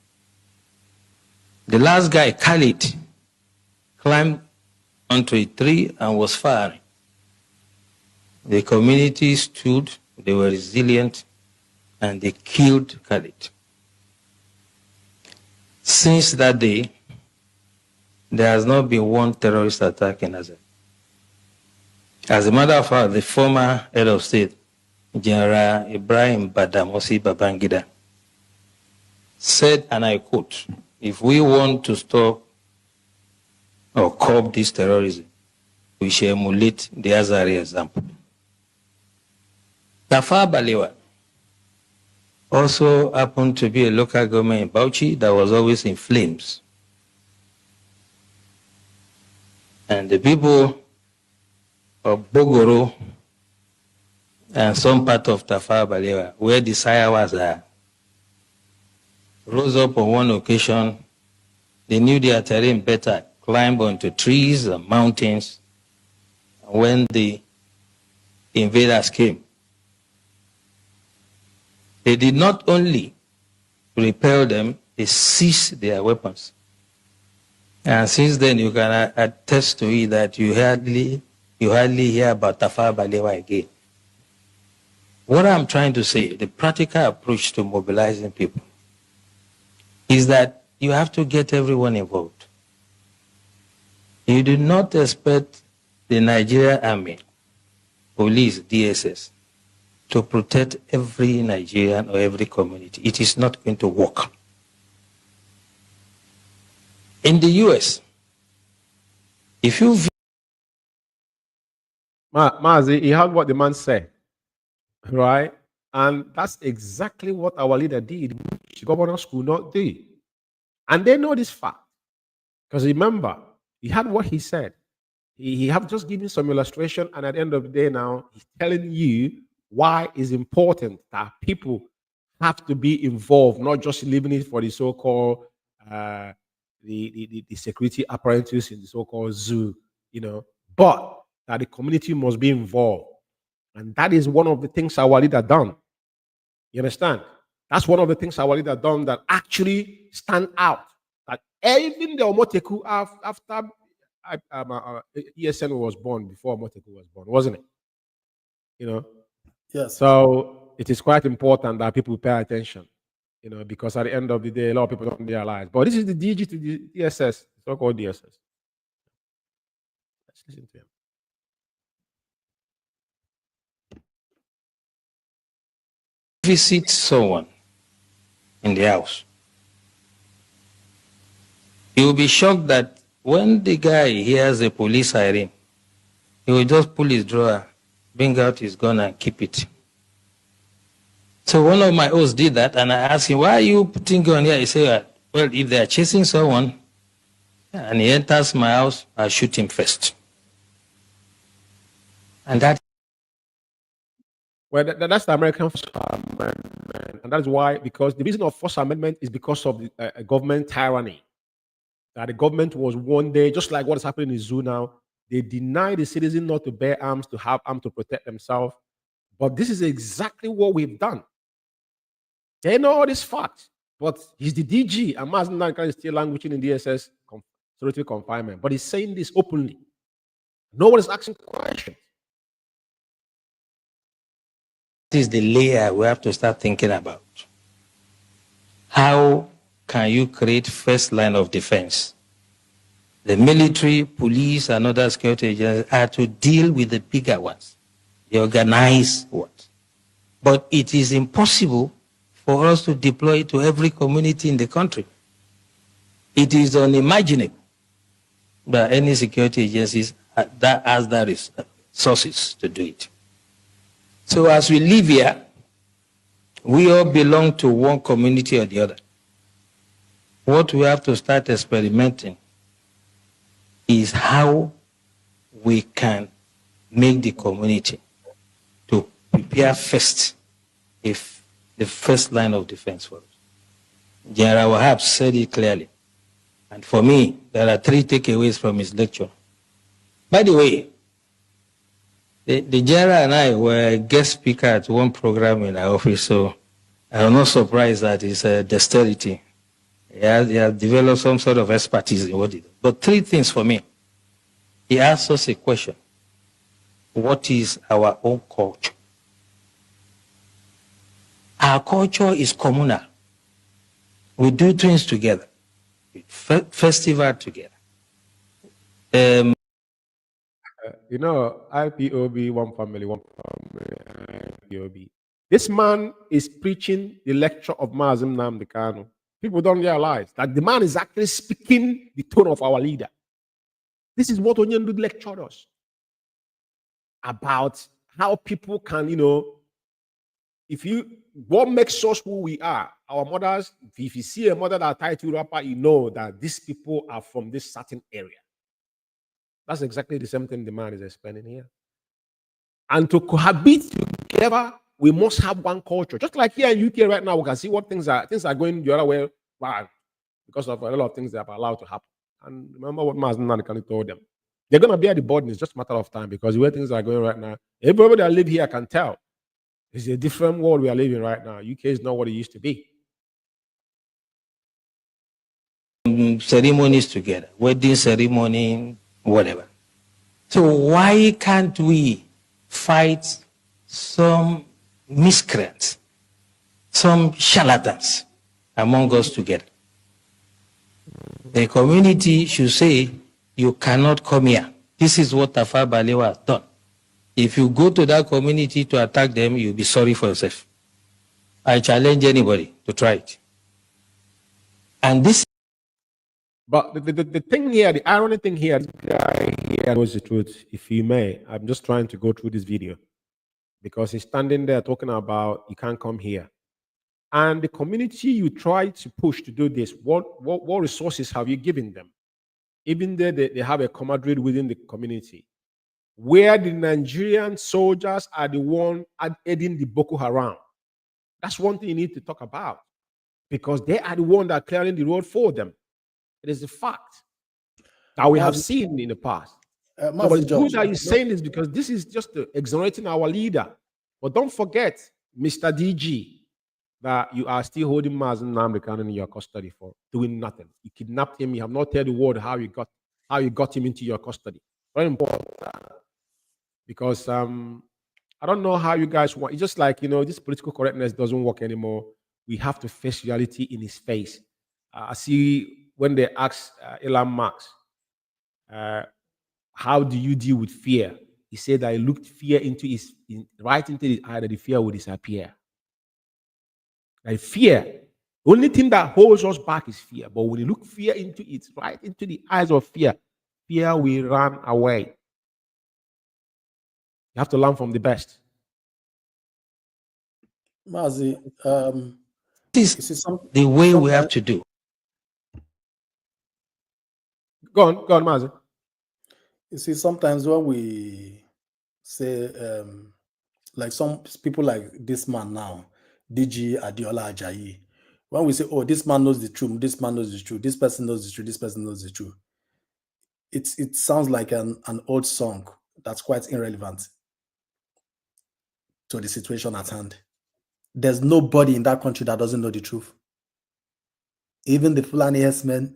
The last guy, Khalid, climbed onto a tree and was firing. The community stood, they were resilient, and they killed Khalid. Since that day, there has not been one terrorist attack in Azari. As a matter of fact, the former head of state, General Ibrahim Badamasi Babangida, said, and I quote, "If we want to stop or curb this terrorism, we shall emulate the Azari example." Tafawa Balewa also happened to be a local government in Bauchi that was always in flames. And the people of Bogoro and some part of Tafawa Balewa, where the Sayawas are, rose up on one occasion. They knew their terrain better, climbed onto trees and mountains. When the invaders came, they did not only repel them, they seized their weapons. And since then, you can attest to it that you hardly hear about Tafawa Balewa again. What I'm trying to say, the practical approach to mobilizing people, is that you have to get everyone involved. You do not expect the Nigerian Army, police, DSS, to protect every Nigerian or every community. It is not going to work. In the US, if you Mazzi, he heard what the man said, right? And that's exactly what our leader did, which governors could not do. And they know this fact. Because remember, he had what he said. He have just given some illustration, and at the end of the day now, he's telling you why it's important that people have to be involved, not just leaving it for the so-called the security apparatus in the so-called zoo, but that the community must be involved. And that is one of the things our leader done. You understand? That's one of the things our leader done that actually stand out. That even the Omoteku after ESN was born, before Omoteku was born, wasn't it? Yes. So it is quite important that people pay attention, because at the end of the day, a lot of people don't realize. But this is the DG to the DSS, so-called DSS. Let's listen to him. visit someone in the house, you will be shocked that when the guy hears a police siren, he will just pull his drawer, bring out his gun and keep it. So one of my hosts did that, and I asked him, "Why are you putting gun here?" He said, "Well, if they are chasing someone and he enters my house, I'll shoot him first." And that. Well, that's the American First Amendment, and that's why, because the reason of First Amendment is because of the government tyranny. That the government was one day, just like what is happening in the zoo now, they deny the citizen not to bear arms, to have arms to protect themselves. But this is exactly what we've done. They know all this fact, but he's the DG, and Mazzi is still languishing in DSS solitary confinement. But he's saying this openly. No one is asking questions. This is the layer we have to start thinking about. How can you create first line of defense? The military, police, and other security agencies are to deal with the bigger ones, the organized ones. But it is impossible for us to deploy it to every community in the country. It is unimaginable that any security agencies that has the resources to do it. So as we live here, we all belong to one community or the other. What we have to start experimenting is how we can make the community to prepare first, if the first line of defense for us. General Wahab said it clearly. And for me, there are 3 takeaways from his lecture. By the way, the general and I were guest speaker at one program in our office, so I'm not surprised that it's a dexterity. He has developed some sort of expertise in what he does. But 3 things for me. He asked us a question. What is our own culture? Our culture is communal. We do things together. Festival together. You know, IPOB, one family, IPOB. This man is preaching the lecture of Mazzi Nnamdi Kanu. People don't realize that the man is actually speaking the tone of our leader. This is what ONYENDU lectured us about how people can, what makes us who we are. Our mothers, if you see a mother that tied to rapper, you know that these people are from this certain area. That's exactly the same thing the man is explaining here. And to cohabit together, we must have one culture. Just like here in UK right now, we can see what things are going the other way around because of a lot of things that are allowed to happen. And remember what Mazzi Nnamdi Kanu told them. They're going to bear the burden. It's just a matter of time because the way things are going right now, everybody that live here can tell. It's a different world we are living right now. UK is not what it used to be. Ceremonies together, wedding ceremony, whatever. So why can't we fight some miscreants, some charlatans among us together? The community should say, you cannot come here. This is what Tafawa Balewa has done. If you go to that community to attack them, you'll be sorry for yourself. I challenge anybody to try it. And this. But the thing here, the irony thing here, this guy here knows the truth. If you may, I'm just trying to go through this video because he's standing there talking about you can't come here. And the community you try to push to do this, what resources have you given them? Even there, they have a camaraderie within the community where the Nigerian soldiers are the one aiding the Boko Haram. That's one thing you need to talk about because they are the one that are clearing the road for them. It is a fact that we have seen in the past. But it's good that you're saying this because this is just exonerating our leader. But don't forget, Mr. DG, that you are still holding Mazzi Nnamdi Kanu in your custody for doing nothing. You kidnapped him. You have not told the world how you got him into your custody. Very important. Because I don't know how you guys want. It's just like, this political correctness doesn't work anymore. We have to face reality in his face. I see when they asked Elon Musk, how do you deal with fear? He said that he looked fear right into his eye that the fear would disappear. Like fear, the only thing that holds us back is fear. But when you look fear into it, right into the eyes of fear, fear will run away. You have to learn from the best. Mazzi, this is the way we have to do. Go on, Mazzi. You see, sometimes when we say, like some people like this man now, DG Adiola Ajayi, when we say, oh, this man knows the truth, this man knows the truth, this person knows the truth, this person knows the truth, it sounds like an old song that's quite irrelevant to the situation at hand. There's nobody in that country that doesn't know the truth. Even the Fulani herdsmen,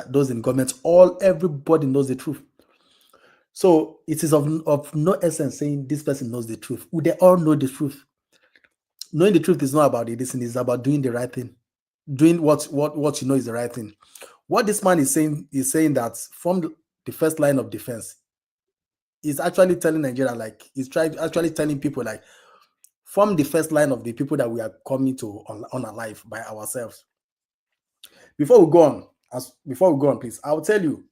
those in government, everybody knows the truth. So it is of no essence saying this person knows the truth. They all know the truth. Knowing the truth is not about it. It's about doing the right thing. Doing what you know is the right thing. What this man is saying that from the first line of defense, he's actually telling Nigeria, like he's actually telling people, like, from the first line of the people that we are coming to unalive by ourselves. Before we go on, please, I'll tell you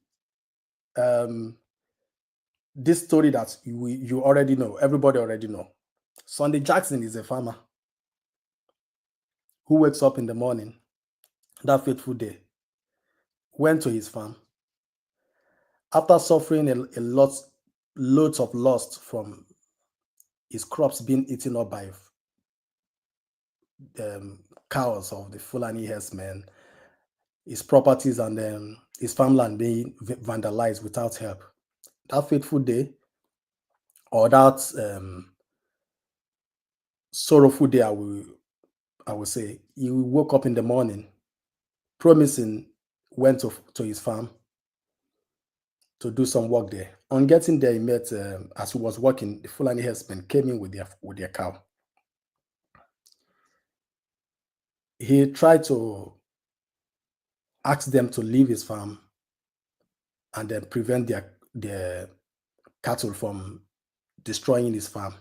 this story that you already know, everybody already know. Sunday Jackson is a farmer who wakes up in the morning, that fateful day, went to his farm. After suffering loads of loss from his crops being eaten up by cows of the Fulani herdsmen, his properties and his farmland being vandalized without help. That fateful day, or that sorrowful day, I will say, he woke up in the morning, promising, went to his farm to do some work there. On getting there, he met, as he was working, the Fulani herdsmen came in with their cow. He tried to ask them to leave his farm and then prevent their cattle from destroying his farm.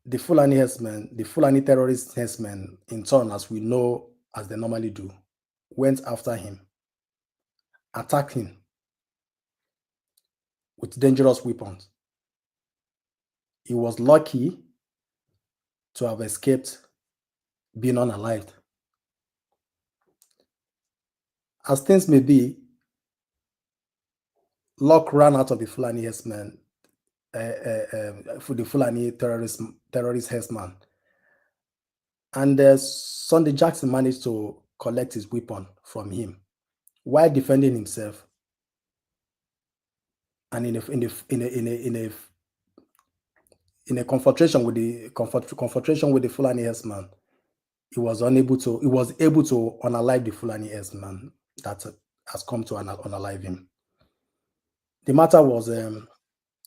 The Fulani herdsmen, the Fulani terrorist herdsmen, in turn, as we know, as they normally do, went after him, attacked him with dangerous weapons. He was lucky to have escaped being unalived. As things may be, luck ran out of the Fulani herdsmen, for the Fulani terrorist herdsman. And Sunday Jackson managed to collect his weapon from him while defending himself. And in a confrontation with the Fulani herdsman, he was able to unalive the Fulani herdsman that has come to unalive him. The matter was,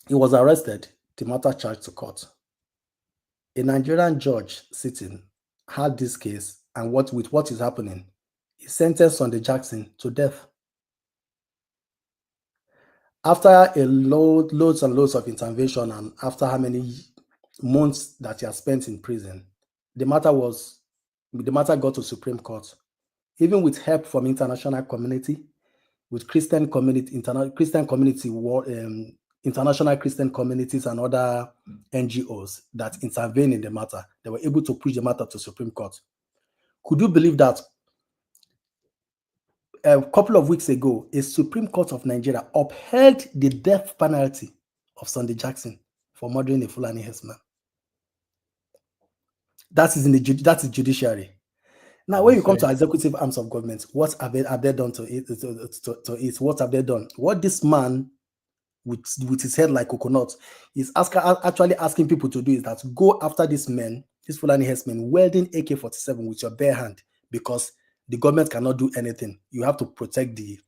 he was arrested. The matter charged to court. A Nigerian judge sitting had this case, and with what is happening, he sentenced Sunday Jackson to death. After loads and loads of intervention, and after how many months that he has spent in prison, the matter got to Supreme Court. Even with help from international community, with Christian community, international Christian communities and other NGOs that intervene in the matter, they were able to push the matter to Supreme Court. Could you believe that a couple of weeks ago, a Supreme Court of Nigeria upheld the death penalty of Sunday Jackson for murdering a Fulani herdsman? That is judiciary. Now, when you come to executive arms of government, what have they done to it? What have they done? What this man with his head like coconut is actually asking people to do is that go after these men, these Fulani herdsmen, wielding AK-47 with your bare hand, because the government cannot do anything. You have to protect the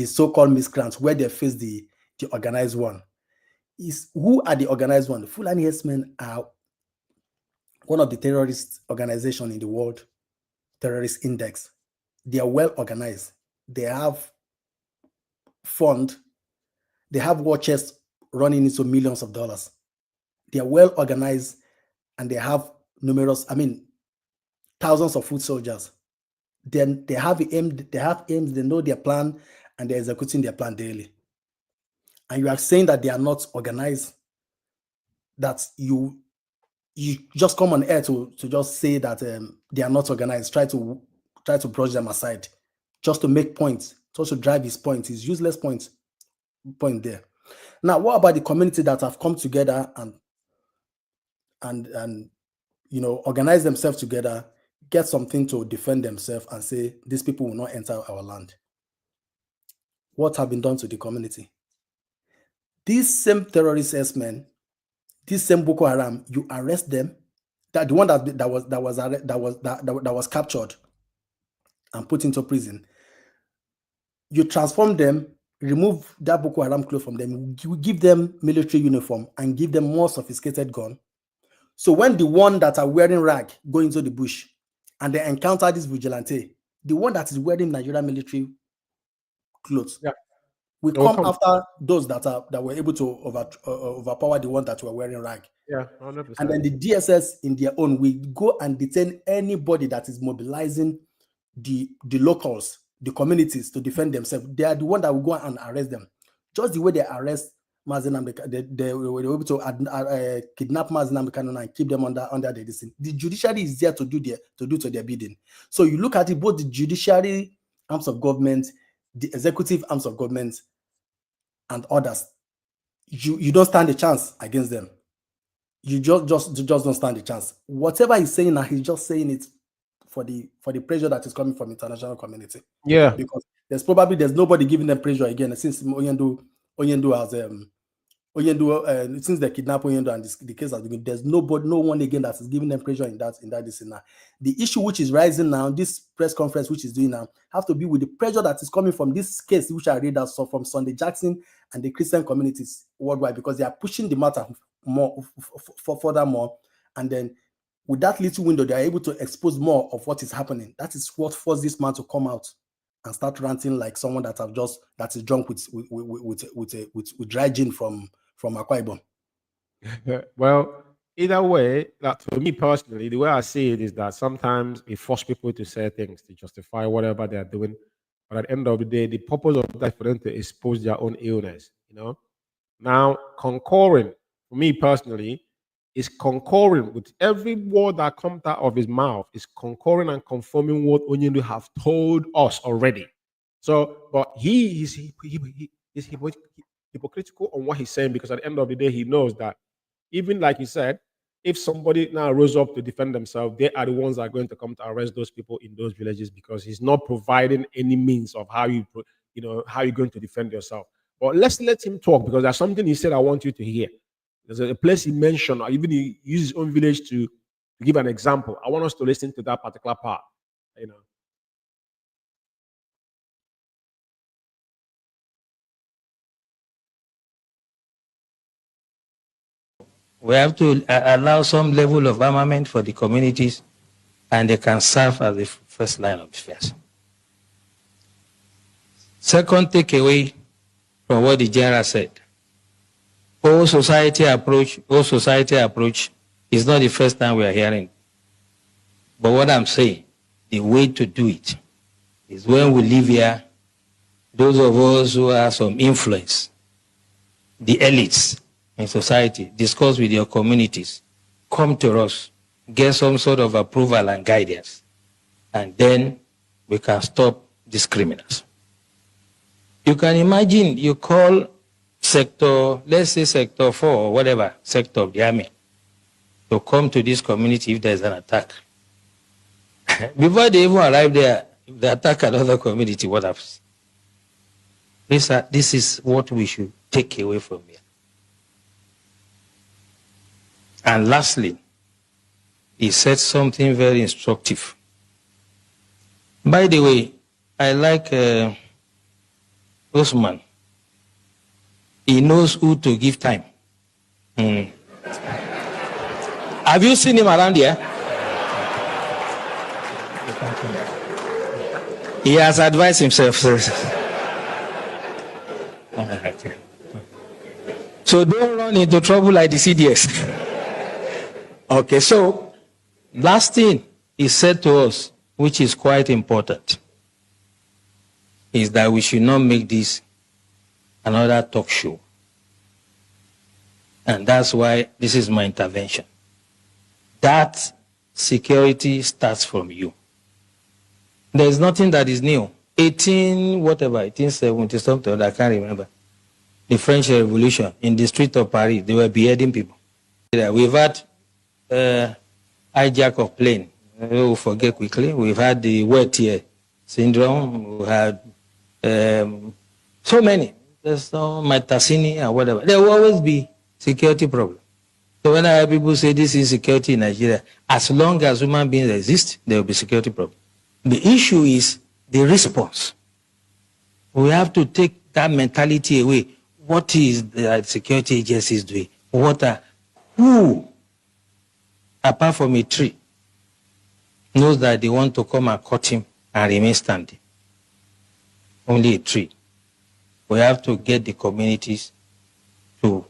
so-called miscreants where they face the organized one. Who are the organized one? The Fulani herdsmen are one of the terrorist organizations in the world terrorist index. They are well organized. They have fund. They have war chests running into millions of dollars. They are well organized, and they have thousands of foot soldiers. Then they have aims, they know their plan, and they're executing their plan daily. And you are saying that they are not organized, that you just come on air to just say that they are not organized, try to brush them aside, just to make points, just to drive his point, his useless point there. Now, what about the community that have come together and organize themselves together, get something to defend themselves, and say these people will not enter our land? What have been done to the community? These same terrorist herdsmen, this same Boko Haram, you arrest them, that the one that was captured and put into prison, you transform them, remove that Boko Haram clothes from them, you give them military uniform and give them more sophisticated gun. So when the one that are wearing rag go into the bush and they encounter this vigilante, the one that is wearing Nigerian military clothes, we come after those that were able to overpower the one that were wearing rag. Yeah, 100%. And then the DSS in their own will go and detain anybody that is mobilizing the locals, the communities, to defend themselves. They are the one that will go and arrest them. Just the way they arrest Mazzi Nnamdi, they were able to kidnap Mazzi Nnamdi Kanu and keep them under the decision. The judiciary is there to do to their bidding. So you look at it, both the judiciary arms of government, the executive arms of government, and others. You don't stand a chance against them. You just don't stand a chance. Whatever he's saying now, he's just saying it for the pressure that is coming from international community. Yeah. Because there's nobody giving them pressure again since Onyendu has since they kidnapped Onyendu and the case has been, there's no one again that is giving them pressure in that now. The issue which is rising now, this press conference which is doing now, have to be with the pressure that is coming from this case which I read out from Sunday Jackson and the Christian communities worldwide, because they are pushing the matter more furthermore, and then with that little window they are able to expose more of what is happening. That is what forced this man to come out and start ranting like someone that is drunk with dry gin from Akwa Ibom. Well, either way, that for me personally, the way I see it is that sometimes it forces people to say things to justify whatever they are doing. But at the end of the day, the purpose of that is for them to expose their own illness, Now, concurring, for me personally, is concurring with every word that comes out of his mouth, is concurring and confirming what Onyendu have told us already. So, but he is hypocritical on what he's saying, because at the end of the day, he knows that even like he said, if somebody now rose up to defend themselves, they are the ones that are going to come to arrest those people in those villages, because he's not providing any means of how you're going to defend yourself. But let's let him talk, because there's something he said I want you to hear. There's a place he mentioned, or even he used his own village to give an example. I want us to listen to that particular part. We have to allow some level of armament for the communities, and they can serve as the first line of defense. Second takeaway from what the general said, whole society approach is not the first time we are hearing. But what I'm saying, the way to do it is when we live here, those of us who have some influence, the elites in society, discuss with your communities, come to us, get some sort of approval and guidance, and then we can stop these criminals. You can imagine you call sector, let's say sector 4 or whatever, sector of the army, to come to this community if there's an attack. Before they even arrive there, if they attack another community, what happens? This is what we should take away from here. And lastly, he said something very instructive. By the way, I like Osman. He knows who to give time. Have you seen him around here? He has advised himself. So don't run into trouble like the CDS. Okay, so last thing he said to us, which is quite important, is that we should not make this another talk show. And that's why this is my intervention. That security starts from you. There is nothing that is new. 1870 something, I can't remember. The French Revolution, in the street of Paris, they were beheading people. We've had hijack of plane. We'll forget quickly. We've had the wet ear syndrome. We had so many. There's no Matasini and whatever. There will always be security problem. So when I hear people say this is security in Nigeria, as long as human beings exist, there will be security problem. The issue is the response. We have to take that mentality away. What is the security agencies doing? Who, apart from a tree, knows that they want to come and cut him and remain standing? Only a tree. We have to get the communities to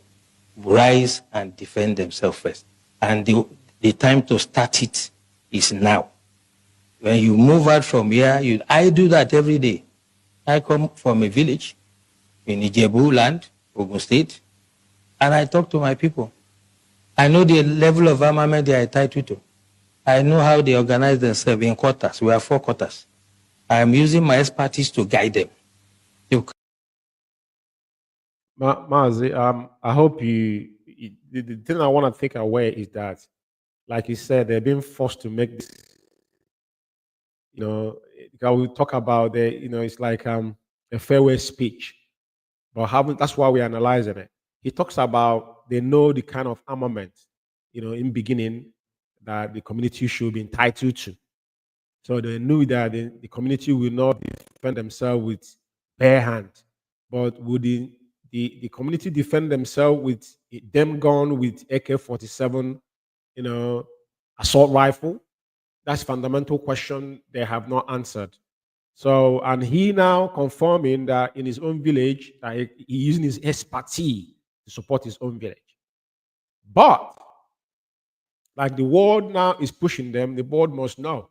rise and defend themselves first. And the time to start it is now. When you move out from here, I do that every day. I come from a village in Ijebu land, Ogun State. And I talk to my people. I know the level of armament they are entitled to. I know how they organize themselves in quarters. We have 4 quarters. I am using my expertise to guide them. Mazzi, I hope the thing I want to take away is that, like you said, they're being forced to make this, because we talk about it's like a farewell speech, but that's why we're analyzing it. He talks about they know the kind of armament, in beginning that the community should be entitled to. So they knew that the community will not defend themselves with bare hand, but would the community defend themselves with them gun with AK-47, assault rifle? That's fundamental question they have not answered. So, and he now confirming that in his own village, that he using his expertise to support his own village. But like the world now is pushing them, the board must know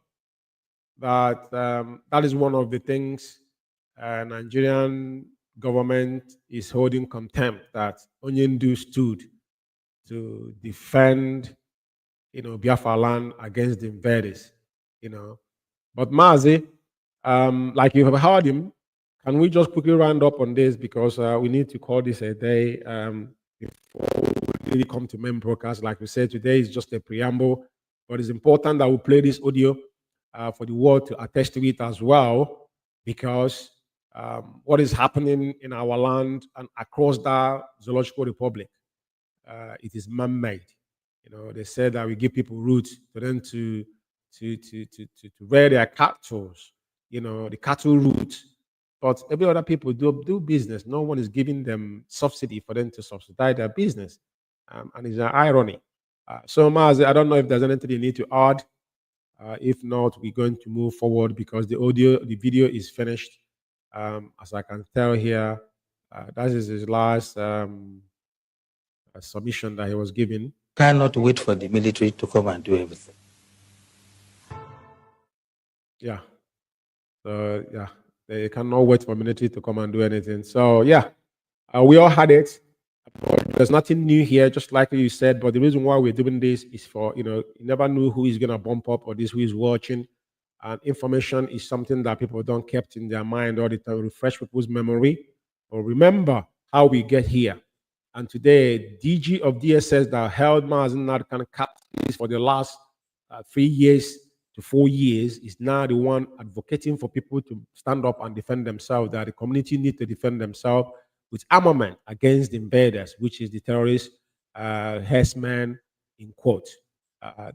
that that is one of the things Nigerian government is holding contempt, that ONYENDU stood to defend, Biafra land against the invaders, But Mazzi, like you have heard him, can we just quickly round up on this, because we need to call this a day before we really come to main broadcast. Like we said, today is just a preamble, but it's important that we play this audio for the world to attest to it as well, because what is happening in our land and across the zoological republic, it is man-made. They said that we give people roots for them to rear their cattle, the cattle route. But every other people do business. No one is giving them subsidy for them to subsidize their business. And it's an irony. So, Mazzi, I don't know if there's anything you need to add. If not, we're going to move forward, because the video is finished. As I can tell here, that is his last submission that he was giving. Cannot wait for the military to come and do everything. Yeah. So, yeah, they cannot wait for military to come and do anything. So, yeah, we all had it. There's nothing new here, just like you said. But the reason why we're doing this is for, you never know who is going to bump up or who is watching. And information is something that people don't keep in their mind all the time, refresh people's memory, or remember how we get here. And today, DG of DSS that held Mazzi kind of captive for the last 3 years to 4 years is now the one advocating for people to stand up and defend themselves, that the community need to defend themselves with armament against the invaders, which is the terrorist herdsmen, in quote.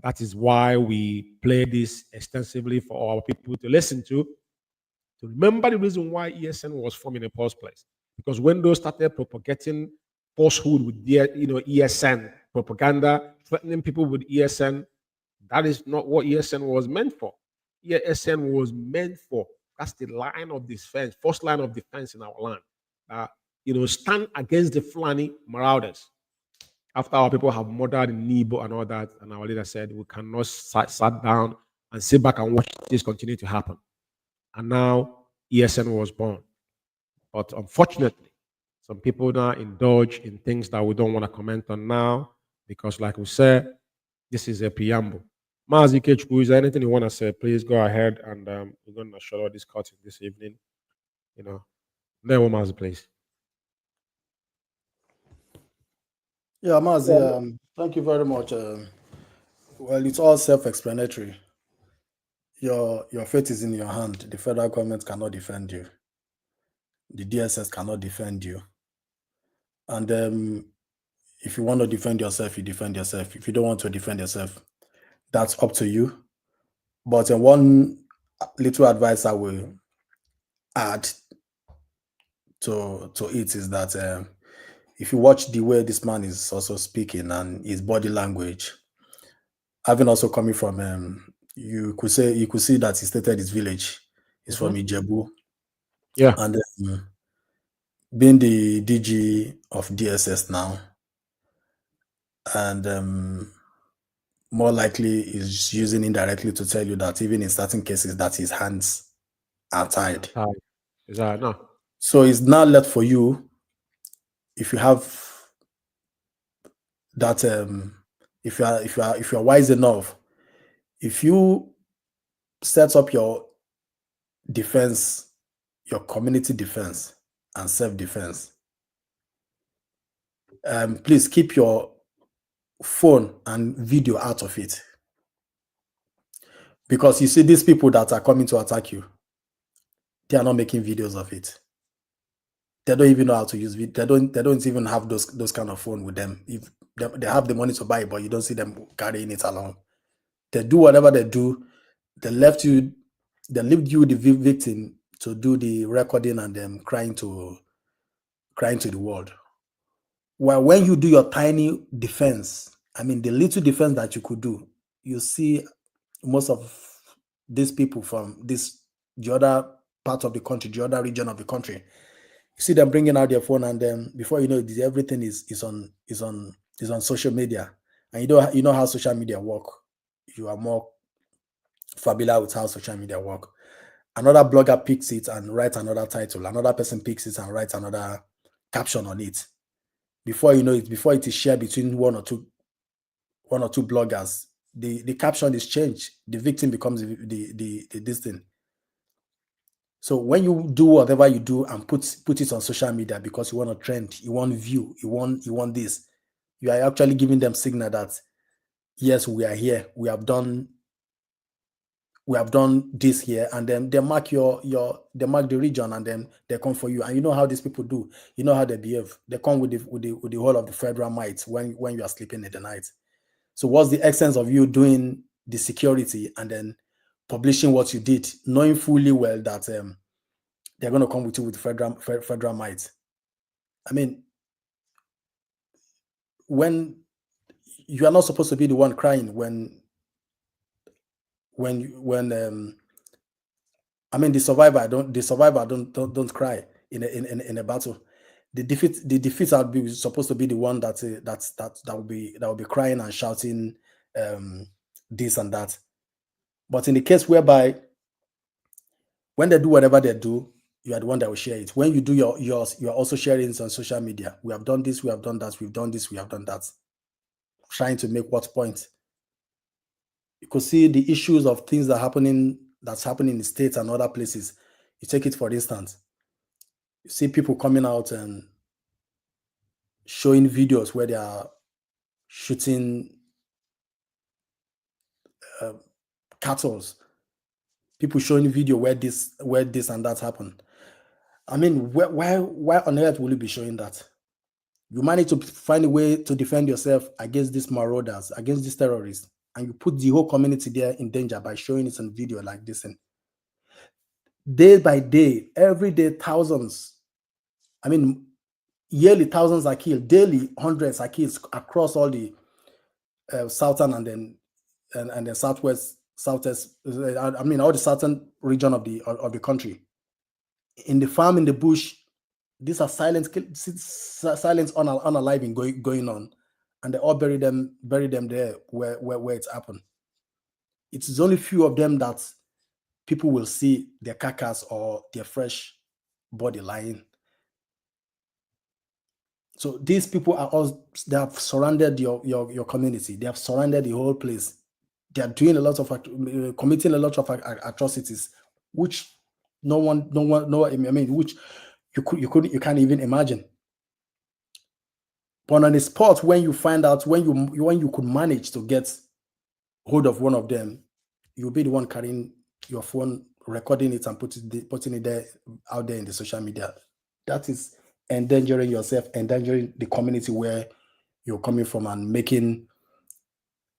That is why we play this extensively for our people to listen to remember the reason why ESN was formed in the first place. Because when those started propagating falsehood with their, ESN propaganda, threatening people with ESN, that is not what ESN was meant for. ESN was meant for, that's the line of defense, first line of defense in our land. Stand against the Fulani marauders. After our people have murdered in Nibo and all that, and our leader said, we cannot sit down and sit back and watch this continue to happen. And now ESN was born. But unfortunately, some people now indulge in things that we don't want to comment on now, because like we said, this is a preamble. MAZI, IKECHUKWU, is there anything you want to say? Please go ahead, and we're going to shut out this cutting this evening. There, MAZI, please. Yeah, Mazzi, thank you very much. Well, it's all self-explanatory. Your fate is in your hand. The federal government cannot defend you. The DSS cannot defend you. And if you want to defend yourself, you defend yourself. If you don't want to defend yourself, that's up to you. But one little advice I will add to it is that if you watch the way this man is also speaking and his body language, having also coming from you could see that he stated his village is from Ijebu. Yeah. And being the DG of DSS now, and more likely is using indirectly to tell you that even in certain cases that his hands are tied. Is that no? So it's not left for you, if you have that if you're wise enough, if you set up your defense, your community defense and self-defense, please keep your phone and video out of it. Because you see, these people that are coming to attack you, they are not making videos of it. They don't even know how to use it. They don't even have those kind of phone with them. If they have the money to buy it, but you don't see them carrying it along. They do whatever they do. They leave you the victim to do the recording and them crying to the world. Well, when you do your tiny defense, I mean the little defense that you could do, you see most of these people from the other part of the country, the other region of the country, you see them bringing out their phone, and then before you know it, everything is on social media. And you know how social media work. You are more familiar with how social media work. Another blogger picks it and writes another title. Another person picks it and writes another caption on it. Before you know it, before it is shared between one or two bloggers, the caption is changed. The victim becomes the this thing. So when you do whatever you do and put it on social media because you want a trend, you want view, you want this, you are actually giving them signal that yes, we are here, we have done this here, and then they mark they mark the region, and then they come for you. And you know how these people do, you know how they behave. They come with the whole of the federal might when you are sleeping in the night. So what's the essence of you doing the security and then publishing what you did, knowing fully well that they're going to come with you with federal might? I mean, when you are not supposed to be the one crying when I mean the survivor don't cry in a battle. The defeat are supposed to be the one that will be crying and shouting this and that. But in the case whereby when they do whatever they do, you are the one that will share it. When you do yours, you are also sharing it on social media. We have done this, we have done that, we've done this, we have done that. Trying to make what point? You could see the issues of things that's happening in the States and other places. You take it for instance. You see people coming out and showing videos where they are shooting cattle. People showing video where this and that happened. I mean, why on earth will you be showing that? You manage to find a way to defend yourself against these marauders, against these terrorists, and you put the whole community there in danger by showing it on video like this. And day by day, every day, thousands, I mean, yearly thousands are killed, daily hundreds are killed across all the southern and then southwest, I mean, all the southern region of the country. In the farm, in the bush, these are silent unaliving going on, and they all bury them there where it's happened. It is only few of them that people will see their carcass or their fresh body lying. So these people they have surrounded your community. They have surrounded the whole place. They are doing committing a lot of atrocities, which which you can't even imagine. But on the spot, when you find out, when you could manage to get hold of one of them, you'll be the one carrying your phone, recording it and putting it out there in the social media. That is endangering yourself, endangering the community where you're coming from, and making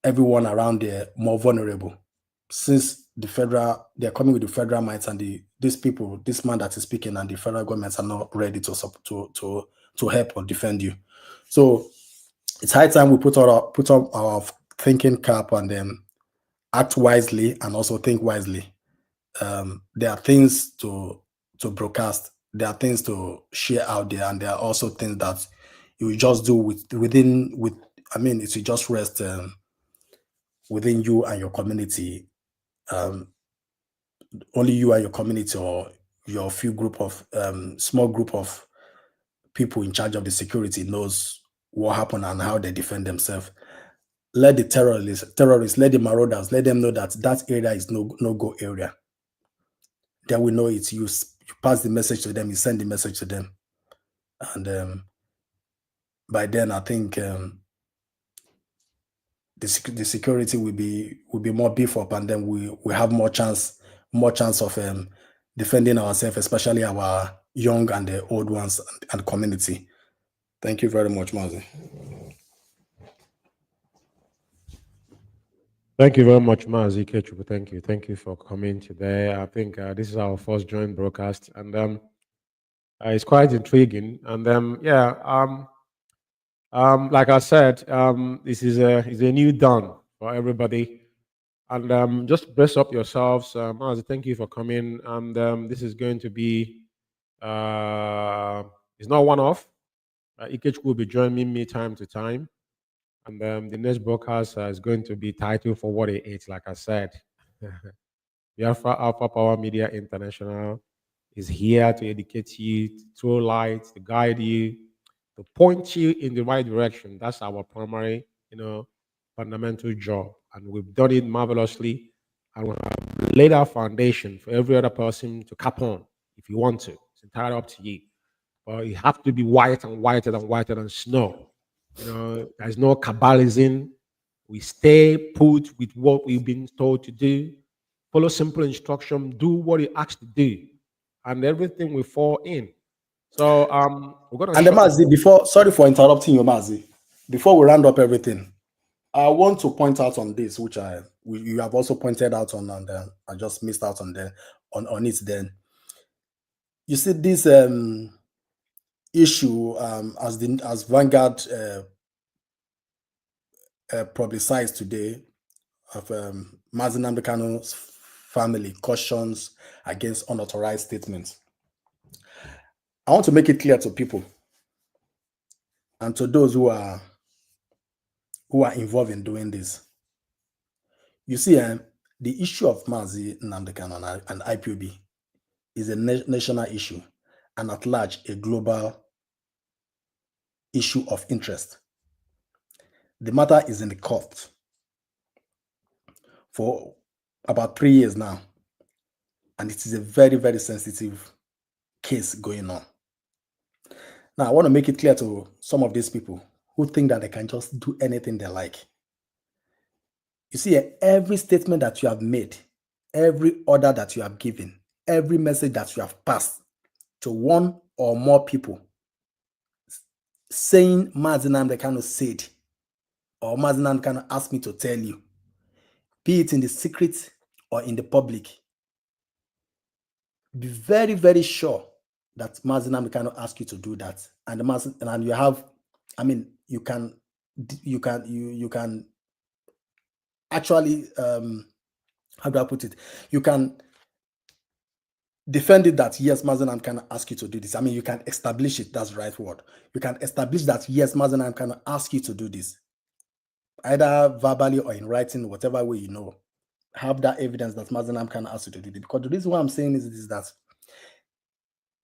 everyone around there more vulnerable. Since they're coming with the federal might, and these people, this man that is speaking, and the federal governments are not ready to help or defend you. So it's high time we put on our thinking cap and then act wisely and also think wisely. There are things to broadcast. There are things to share out there, and there are also things that you just do it should just rest within you and your community. Only you and your community, or your few small group of people in charge of the security knows what happened and how they defend themselves. Let the terrorists, let the marauders, let them know that that area is no-go area. Then we know it's you pass the message to them, you send the message to them. And by then, I think the security will be more beef up, and then we have more chance of defending ourselves, especially our young and the old ones and community. Thank you very much, Mazzi. Thank you very much, Mazzi IKECHUKWU. Thank you for coming today. I think this is our first joint broadcast, and it's quite intriguing. And like I said, this is a new dawn for everybody. And just brace up yourselves. Mazzi, thank you for coming. And this is going to be, it's not one-off. IKECHUKWU will be joining me time to time. And the next broadcast is going to be titled For What It Is, like I said. Biafra Alpha Power Media International is here to educate you, to throw light, to guide you, to point you in the right direction. That's our primary, fundamental job. And we've done it marvelously. And we have laid our foundation for every other person to cap on if you want to. It's entirely up to you. But you have to be white and whiter than snow. There's no cabalism. We stay put with what we've been told to do. Follow simple instruction. Do what you asked to do, and everything will fall in. So we're gonna. And Mazzi, sorry for interrupting you, Mazzi. Before we round up everything, I want to point out on this, which you have also pointed out on, and I just missed out on it. Then you see this issue as Vanguard publicized today of Mazzi Nnamdi Kanu's family cautions against unauthorized statements. I want to make it clear to people and to those who are involved in doing this. You see, the issue of Mazzi Nnamdi Kanu and IPOB is a national issue and at large a global issue of interest. The matter is in the court for about 3 years now, and it is a very, very sensitive case going on. Now, I want to make it clear to some of these people who think that they can just do anything they like. You see, every statement that you have made, every order that you have given, every message that you have passed to one or more people saying Mazzi Nnamdi Kanu said, or Mazzi Nnamdi Kanu asked me to tell you, be it in the secret or in the public, be very, very sure that Mazzi Nnamdi Kanu asked you to do that, and you have, you can actually, how do I put it? You can defend it that yes, Mazzi Nnamdi Kanu asked you to do this. You can establish it. That's the right word. You can establish that yes, Mazzi Nnamdi Kanu asked you to do this, either verbally or in writing, whatever way you know. Have that evidence that Mazzi Nnamdi Kanu asked you to do this. Because the reason why I'm saying is that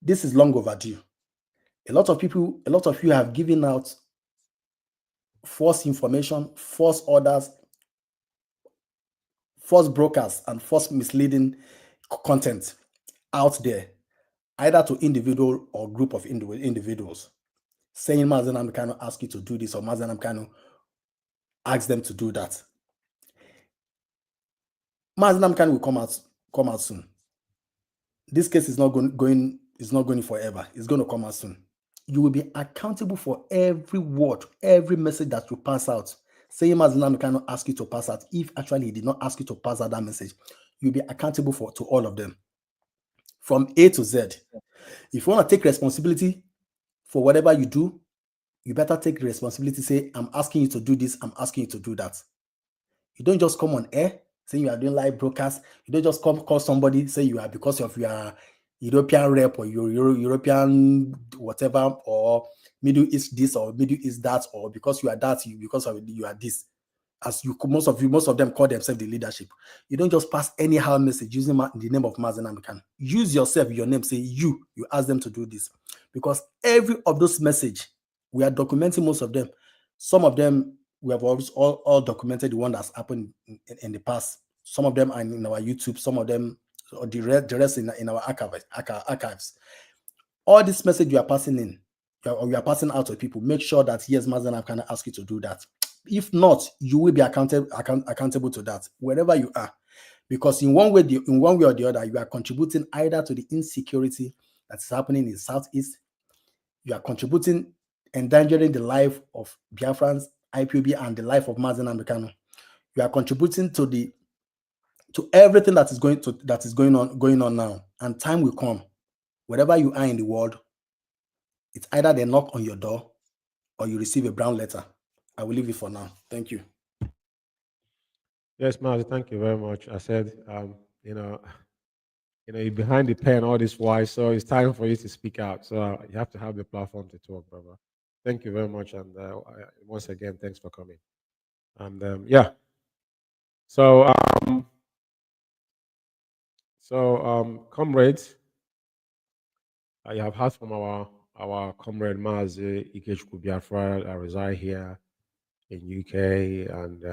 this is long overdue. A lot of you have given out false information, false orders, false brokers, and false misleading content out there, either to individual or group of individuals, saying Mazzi Nnamdi Kanu asked you to do this, or Mazzi Nnamdi Kanu asked them to do that. Mazzi Nnamdi Kanu will come out soon. This case is not going forever. It's going to come out soon. You will be accountable for every word, every message that you pass out. Saying Mazzi Nnamdi Kanu asked you to pass out, if actually he did not ask you to pass out that message, you'll be accountable to all of them, from A to Z. If you want to take responsibility for whatever you do, you better take the responsibility. Say, I'm asking you to do this, I'm asking you to do that. You don't just come on air saying you are doing live broadcast. You don't just call somebody, say you are because of your European rep or your European whatever, or Middle East this or Middle East that, or because you are that, because of you are this. As most of them call themselves the leadership. You don't just pass anyhow message using the name of Mazzi Nnamdi Kanu. Use yourself, your name, say you ask them to do this. Because every of those messages, we are documenting most of them. Some of them we have all documented the one that's happened in the past. Some of them are in our YouTube, some of them, or the rest in our archives. All this message you are passing in, or you are passing out to people, make sure that yes, Mazzi can ask you to do that. If not, you will be accountable to that wherever you are, because in one way or the other, you are contributing either to the insecurity that's happening in the Southeast, you are contributing, endangering the life of Biafrans, IPOB, and the life of Mazzi Namdekano. You are contributing to everything that is going on now, and time will come. Wherever you are in the world, it's either they knock on your door or you receive a brown letter. I will leave it for now. Thank you. Yes, Mazzi, thank you very much. I said, you're behind the pen all this while, so it's time for you to speak out. So you have to have the platform to talk, brother. Thank you very much, and once again, thanks for coming. And yeah, so comrades, you have heard from our comrade Mazzi IKECHUKWU Biafra. I reside here in UK, and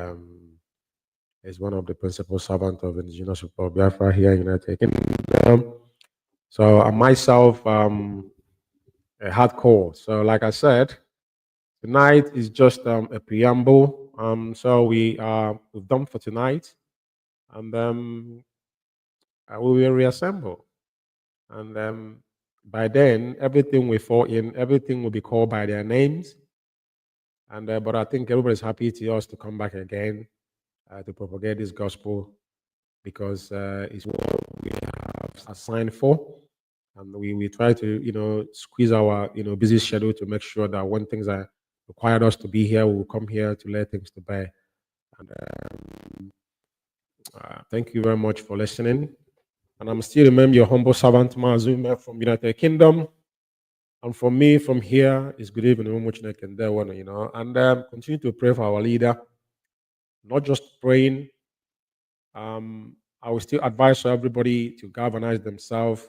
is one of the principal servants of Indigenous People of Biafra here in United Kingdom. So I myself a hardcore. So like I said, tonight is just a preamble. So we've done for tonight, and we will reassemble. And by then, everything will fall in. Everything will be called by their names. And but I think everybody's happy to us to come back again to propagate this gospel, because it's what we have assigned for, and we try to squeeze our busy schedule to make sure that when things are required us to be here, we'll come here to lay things to bear. And thank you very much for listening. And I'm still remember your humble servant Umeh from United Kingdom. And for me, from here, is good evening, and continue to pray for our leader. Not just praying. I will still advise everybody to galvanize themselves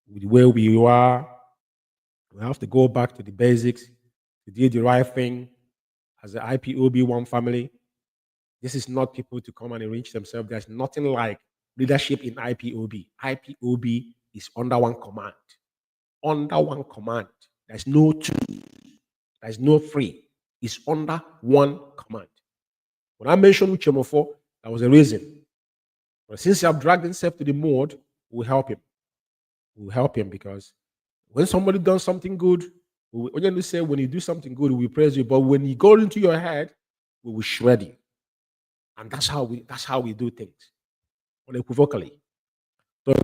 with where we are. We have to go back to the basics, to do the right thing as the IPOB one family. This is not people to come and enrich themselves. There's nothing like leadership in IPOB. IPOB is under one command. Under one command. There's no two. There's no three. It's under one command. When I mentioned Uchemofo, that was a reason. But since you have dragged himself to the mud, we'll help him. We'll help him, because when somebody does something good, ONYENDU say when you do something good, we praise you. But when you go into your head, we will shred you. And that's how we do things. Unequivocally. So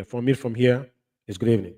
from me from here is good evening.